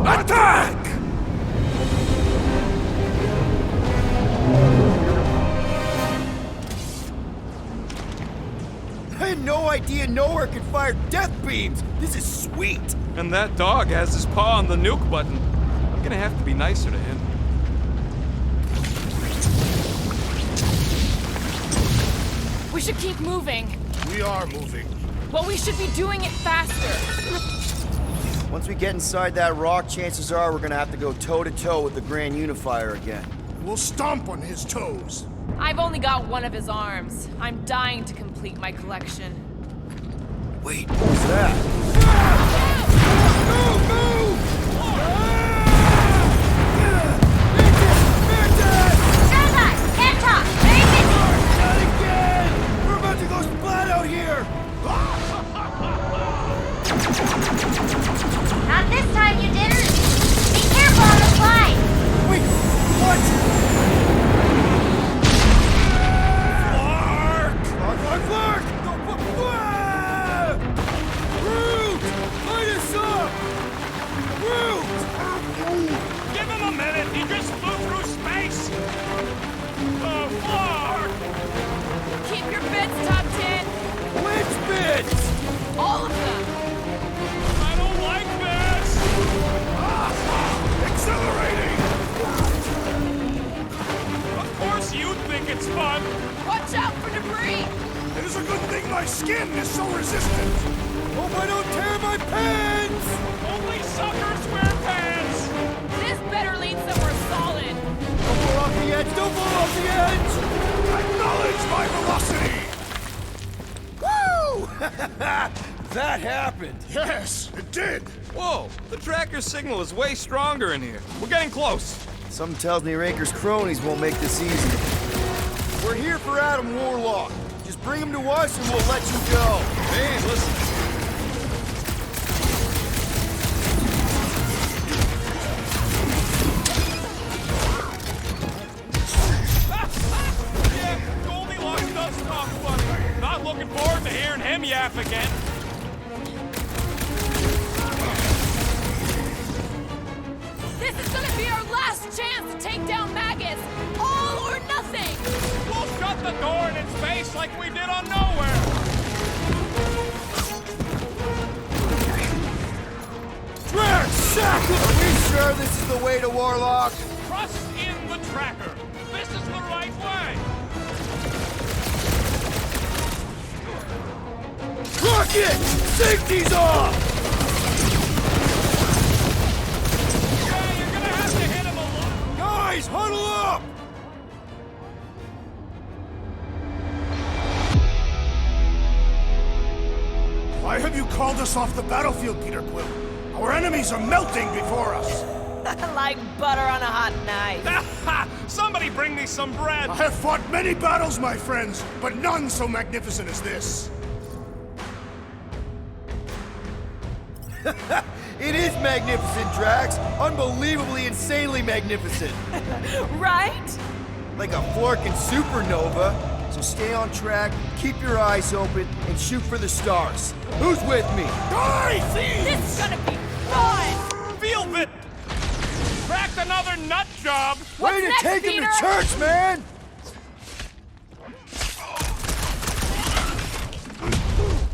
Attack! I had no idea nowhere could fire death beams. This is sweet. And that dog has his paw on the nuke button. I'm gonna have to be nicer to him. We should keep moving. We are moving. Well, we should be doing it faster. Once we get inside that rock, chances are we're gonna have to go toe-to-toe with the Grand Unifier again. We'll stomp on his toes. I've only got one of his arms. I'm dying to complete my collection. Wait, what's that? Move! Move! Stand by! Can't talk! Very busy! Not again! We're about to go splat out here! Not this time, you didn't! Be careful on the slide! Wait, what? Clark! Root! Light us up! Root! Give him a minute. He just flew through space. Clark! Keep your bits tucked in. Which bits? All of them. I don't like this. Accelerating! Of course you think it's fun. Watch out for debris. It is a good thing my skin is so resistant. Hope I don't tear my pants! Only suckers wear pants. This better lead somewhere solid. Don't fall off the edge! Don't fall off the edge! Acknowledge my velocity! Woo! That happened! Yes, it did! Whoa, the tracker signal is way stronger in here. We're getting close. Something tells me Raker's cronies won't make this easy. We're here for Adam Warlock. Just bring him to us and we'll let you go. Hey, listen. Yeah, Goldilocks does talk funny. Not looking forward to hearing him yap again. This is gonna be our last chance to take down maggots. All or nothing. We'll shut the door in its face like we did on Nowhere. Are we sure this is the way to Warlock? Trust in the tracker. This is the right way. Rocket! Safety's off! Yeah, you're gonna have to hit him a lot. Guys, huddle up! Why have you called us off the battlefield, Peter Quill? Our enemies are melting before us! Like butter on a hot knife. Somebody bring me some bread. I have fought many battles, my friends, but none so magnificent as this. It is magnificent, Drax. Unbelievably, insanely magnificent. Right? Like a florkin' supernova. So stay on track, keep your eyes open, and shoot for the stars. Who's with me? Die, thieves! This is gonna be fun. Feel it. Cracked another nut job. Way to take him to church, man!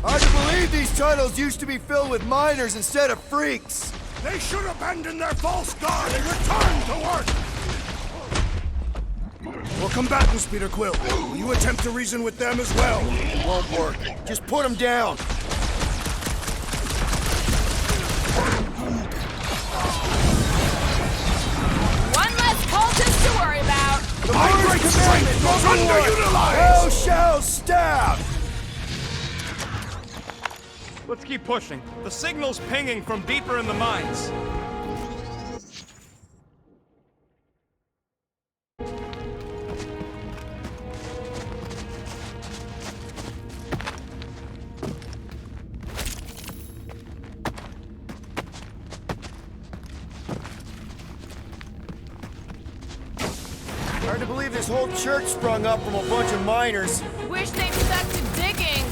Hard to believe these tunnels used to be filled with miners instead of freaks. They should abandon their false god and return to work! We're combatants, Peter Quill. Will you attempt to reason with them as well? It won't work. Just put them down. One less cultist to worry about. The My Lord's great commandment, strength goes number one. underutilized! Thou shalt stab! Let's keep pushing. The signal's pinging from deeper in the mines. Hard to believe this whole church sprung up from a bunch of miners. Wish they'd stuck to digging.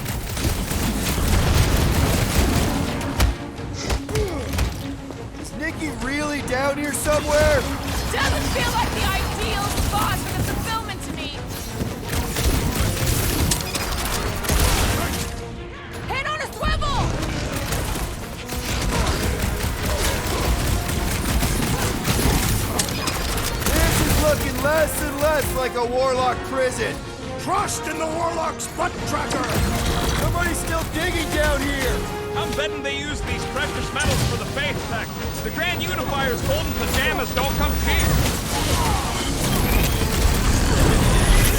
Is Nikki really down here somewhere? Doesn't feel like the ideal spot for the fulfillment to me. Head on a swivel! This is looking less and less like a Warlock prison. trust in the Warlock's butt tracker! Somebody's still digging down here! I'm betting they use these precious metals for the faith tech. The Grand Unifier's golden pajamas don't come cheap.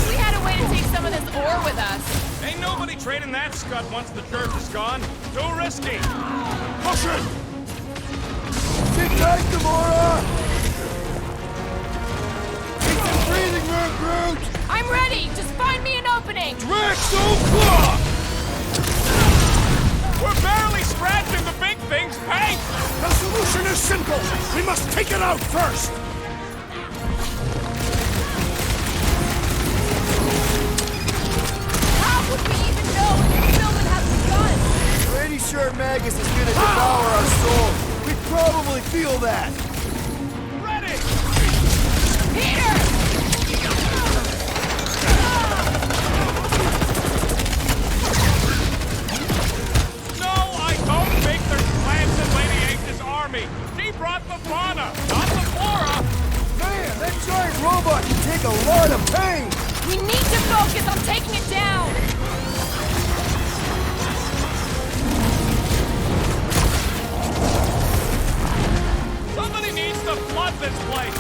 We had a way to take some of this ore with us. Ain't nobody trading that scud once the church is gone. Too risky. Push it! Sit tight, Gamora! Take some breathing room, Groot! I'm ready! Just find me an opening! Draxo! We're barely scratching the big thing's paint! The solution is simple! We must take it out first! How would we even know if the fulfillment has begun? Pretty sure Magus is gonna devour our souls. We probably feel that. Ready! Peter! No, I don't think there's plans in Lady H's army. She brought the fauna, not the flora. Man, that giant robot can take a lot of pain. We need to focus on taking it down! Somebody needs to flood this place.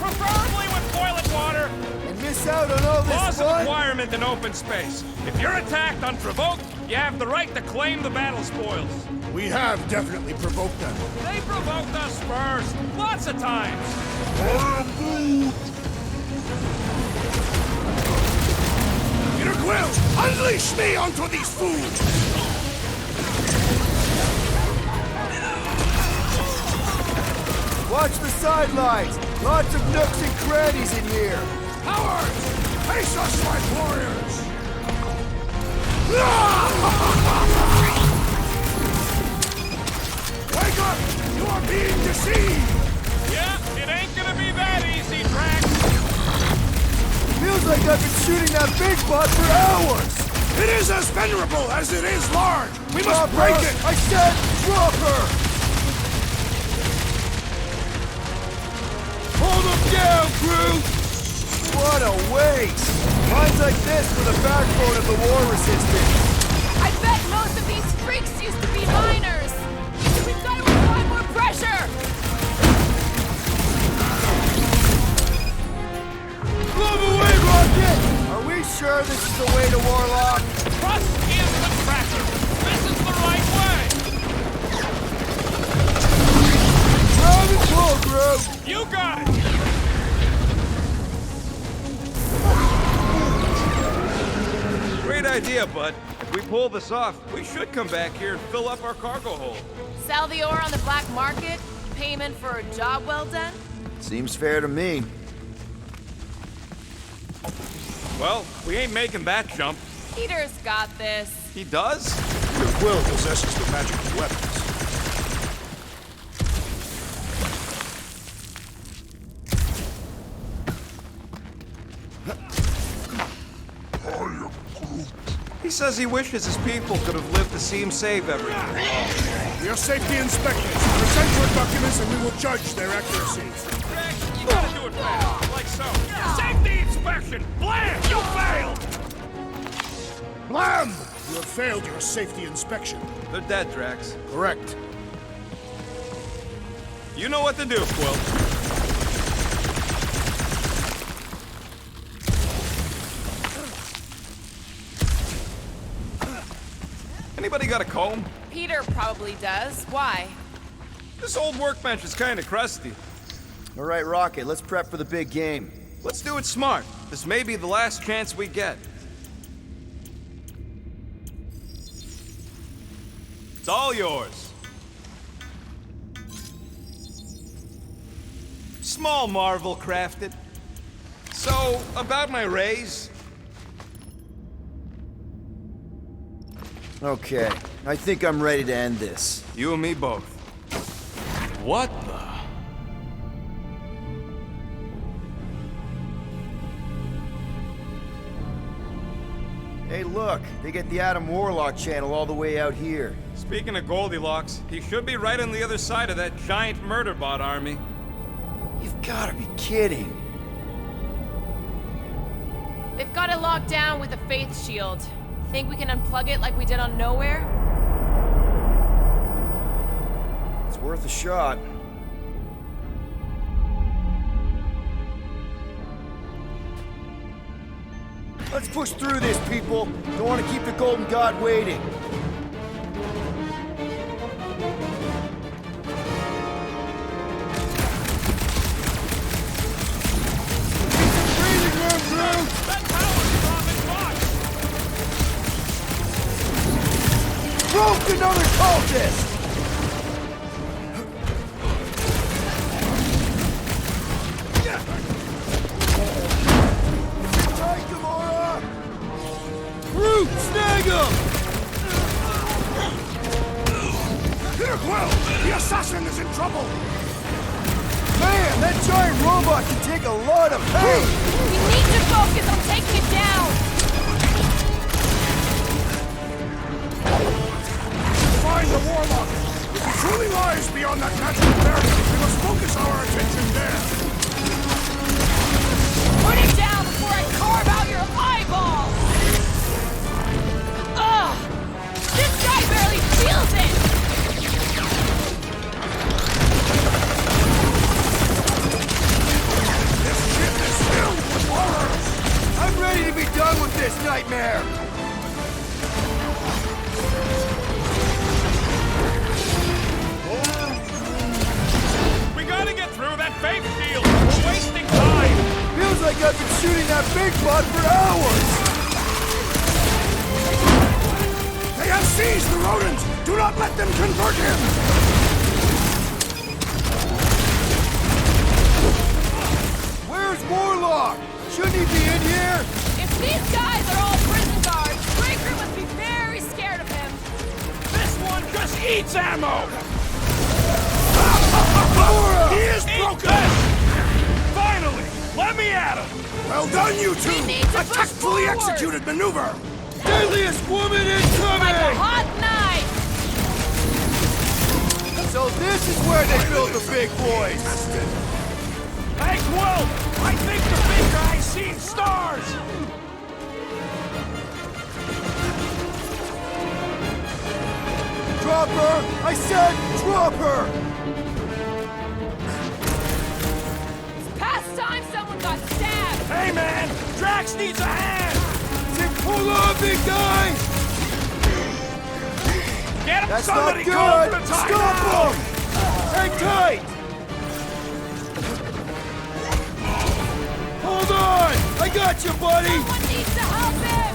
Preferably with toilet water. And miss out on all this Laws of fun? acquirement in open space. If you're attacked unprovoked, you have the right to claim the battle spoils. We have definitely provoked them. They provoked us first, lots of times. Peter Quill, unleash me onto these fools! Watch the sidelines. Lots of nooks and crannies in here. Cowards! Face us like warriors! Wake up! You are being deceived! Yeah, it ain't gonna be that easy, Drax. Feels like I've been shooting that big bot for hours. It is as venerable as it is large! We Drop must break her. it! I said drop her! Hold him down, Groot! What a waste! Lines like this were the backbone of the war resistance. I bet most of these freaks used to be miners! We've got to apply more pressure! Move away, Rocket! Are we sure this is the way to Warlock? Trust in the tracker. This is the right way. Grab and pull, Groot! You got it. Great idea, bud. If we pull this off, we should come back here and fill up our cargo hold. Sell the ore on the black market? Payment for a job well done? Seems fair to me. Well, we ain't making that jump. Peter's got this. He does? Peter Quill possesses the magic of weapons. He says he wishes his people could have lived to see him save everything. We are safety inspectors. Present your documents and we will judge their accuracy. Drax, you gotta do it fast, like so. Safety inspection! Blam! You failed! Blam! You have failed your safety inspection. They're dead, Drax. Correct. You know what to do, Quill. Anybody got a comb? Peter probably does. Why? This old workbench is kinda crusty. All right, Rocket, let's prep for the big game. Let's do it smart. This may be the last chance we get. It's all yours. Small marvel crafted. So, about my raise. Okay, I think I'm ready to end this. You and me both. What the? Hey, look, they get the Adam Warlock channel all the way out here. Speaking of Goldilocks, he should be right on the other side of that giant murder bot army. You've gotta be kidding. They've got it locked down with a faith shield. Think we can unplug it like we did on Nowhere? It's worth a shot. Let's push through this, people. Don't want to keep the Golden God waiting. Broke another cultist! Tight, Gamora! Groot, snag him! Here, Quill! The assassin is in trouble! Man, that giant robot can take a lot of pain! We need to focus on taking it down! Find the warlock! If he truly lies beyond that magical barrier, we must focus our attention there! Put it down before I carve out your eyeball! Ugh! This guy barely feels it! This ship is filled with horrors! I'm ready to be done with this nightmare! We gotta get through that faith field! We're wasting time! Feels like I've been shooting that big bot for hours! They have seized the rodents! Do not let them convert him! Where's Warlock? Shouldn't he be in here? If these guys are all prison guards, Breaker must be very scared of him. This one just eats ammo! He is broken! Finally! Let me at him! Well done, you two! We need to A push tactfully forward. executed maneuver! Deadliest woman Like a incoming! hot knife! So this is where they build the big boys! Hey, Quill! I think the big guy's seen stars! Drop her! I said drop her! It's past time someone got stabbed! Hey, man! Drax needs a hand! Pull on, big guy! Get him! That's Somebody not call good! for the timeout! Stop him! Hang tight! Hold on! I got you, buddy! Someone needs to help him!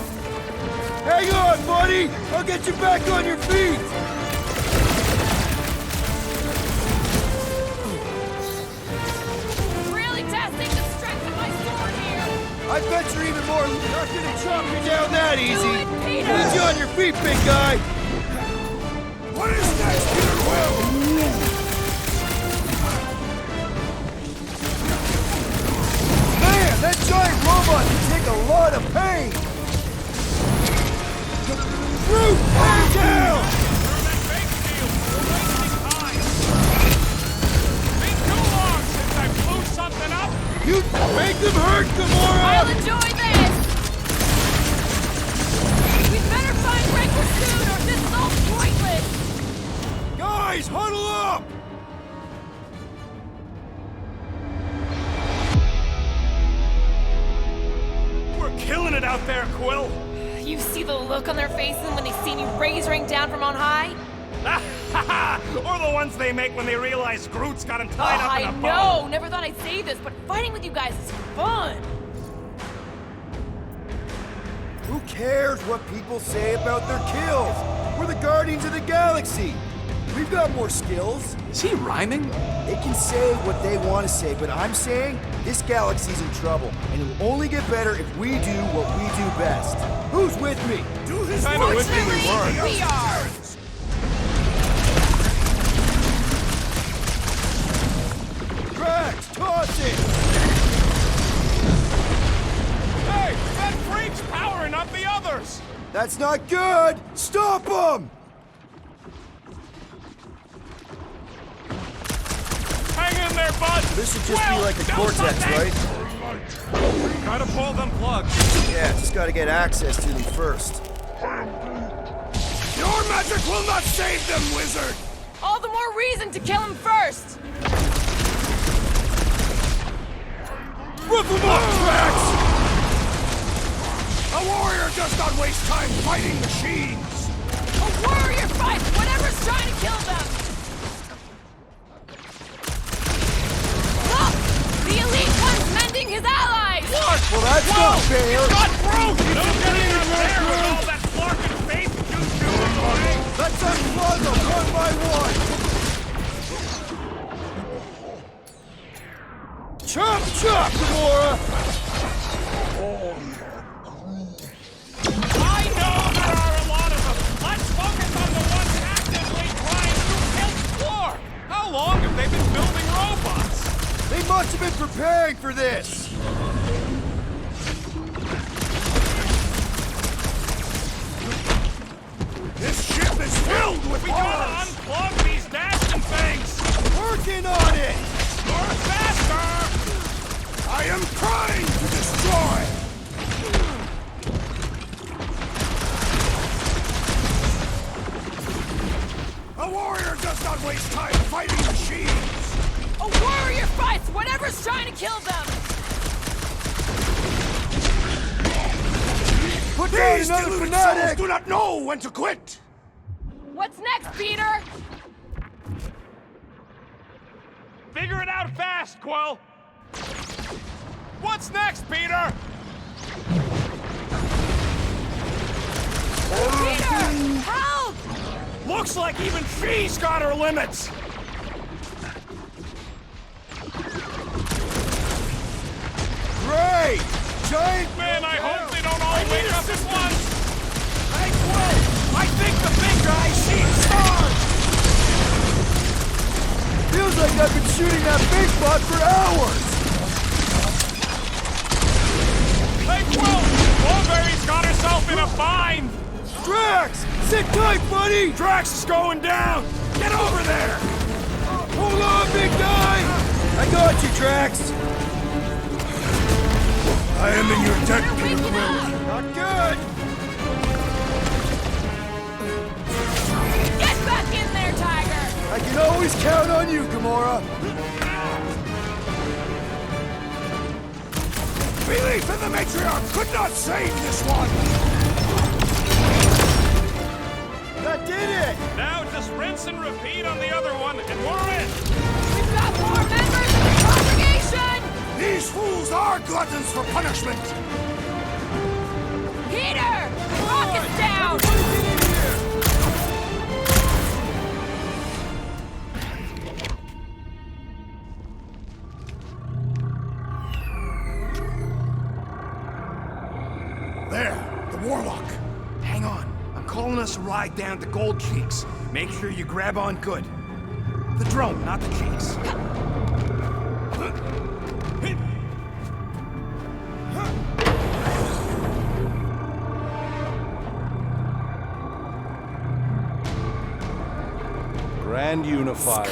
Hang on, buddy! I'll get you back on your feet! Really testing the strength of my sword here! I bet you're even more not gonna chop you down that easy! Do it, Peter! Get you on your feet, big guy! What is next, Peter Quill? Man, that giant robot can take a lot of pain! Groot, put him down! Through that fake field! We're wasting time! Been too long since I blew something up! You make them hurt, Gamora! I'll enjoy this! We'd better find Breaker soon or this is all pointless! Guys, huddle up! We're killing it out there, Quill! You see the look on their faces when they see me raising down from on high? Or the ones they make when they realize Groot's got him tied up in a I bow! know! Never thought I'd say this, but fighting with you guys is fun! Who cares what people say about their kills? We're the Guardians of the Galaxy! We've got more skills. Is he rhyming? They can say what they want to say, but I'm saying this galaxy's in trouble, and it'll only get better if we do what we do best. Who's with me? Do his Kinda voice. wishing we weren't. We are! Drax, toss it! Hey! That freak's powering up the others! That's not good! Stop him! Hang in there, bud! This should just be Quill, like a do cortex, something! right? Gotta pull them plugs. Yeah, just gotta get access to them first. Your magic will not save them, wizard! All the more reason to kill him first! Rip them up, Drax! A warrior does not waste time fighting machines! A warrior fights whatever's trying to kill them! Look! The elite one's mending his allies! What? Well, that's not fair! Not broke! Don't get in there with all that flarkin' faith choo-choo in the way! Let's unplug them one by one! Chop, chop, Gamora! I know there are a lot of them! Let's focus on the ones actively trying to kill War! How long have they been building robots? They must have been preparing for this! This ship is filled with We gotta horrors! unplug these nasty things! Working on it! Or faster! I am trying to destroy! A warrior does not waste time fighting machines! A warrior fights whatever's trying to kill them! Put down These another deluded souls fanatic! do not know when to quit! What's next, Peter? Figure it out fast, Quill! What's next, Peter? Peter! Help! Looks like even she's got her limits! Great! Giant Man, I hope they don't all wake up at once! Hey, Quill! I think the big guy's seen stars! Feels like I've been shooting that big spot for hours! Hey, Quill! Mulberry's got herself in a bind! Drax! Sit tight, buddy! Drax is going down! Get over there! Hold on, big guy! I got you, Drax! I am in your debt, They're Peter waking Quill. up! Not good! Get back in there, Tiger! I can always count on you, Gamora! Belief in the matriarch could not save this one! That did it! Now just rinse and repeat on the other one, and we're in! We've got more members of the congregation! These fools are gluttons for punishment! Peter! Rocket's down! There, the warlock. Hang on. I'm calling us a ride down to Gold Cheeks. Make sure you grab on good. The drone, not the cheeks. Grand Unifier.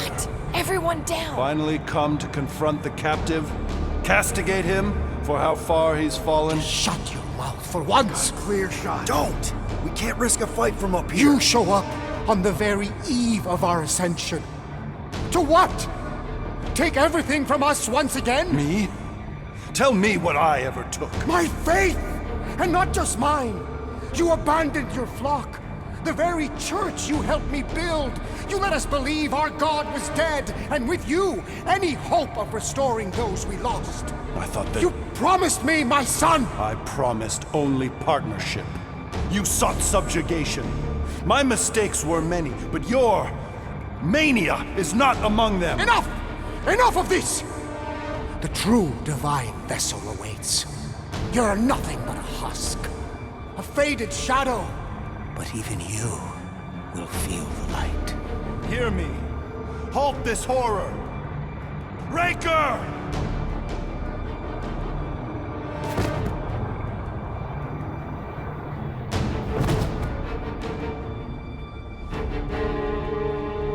Everyone down! Finally come to confront the captive, castigate him for how far he's fallen. Shut your mouth for once! Clear shot. Don't! We can't risk a fight from up here. You show up on the very eve of our ascension. To what? Take everything from us once again? Me? Tell me what I ever took. My faith! And not just mine! You abandoned your flock. The very church you helped me build. You let us believe our God was dead, and with you, any hope of restoring those we lost. I thought that... You promised me, my son! I promised only partnership. You sought subjugation. My mistakes were many, but your mania is not among them. Enough! Enough of this! The true divine vessel awaits. You're nothing but a husk. A faded shadow. But even you will feel the light. Hear me. Halt this horror. Raker!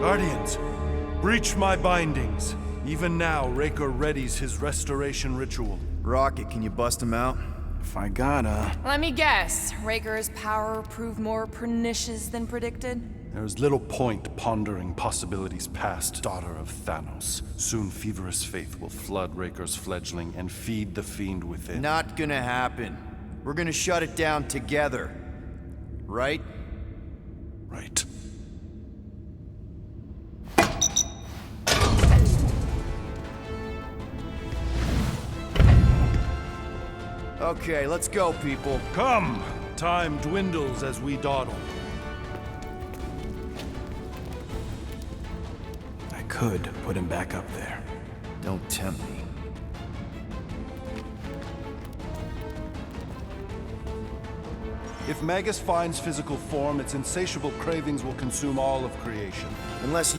Guardians, breach my bindings. Even now, Raker readies his restoration ritual. Rocket, can you bust him out? If I gotta... Let me guess. Raker's power proved more pernicious than predicted? There is little point pondering possibilities past, daughter of Thanos. Soon feverous faith will flood Raker's fledgling and feed the fiend within. Not gonna happen. We're gonna shut it down together. Right? Right. Okay, let's go, people. Come! Time dwindles as we dawdle. I could put him back up there. Don't tempt me. If Magus finds physical form, its insatiable cravings will consume all of creation. Unless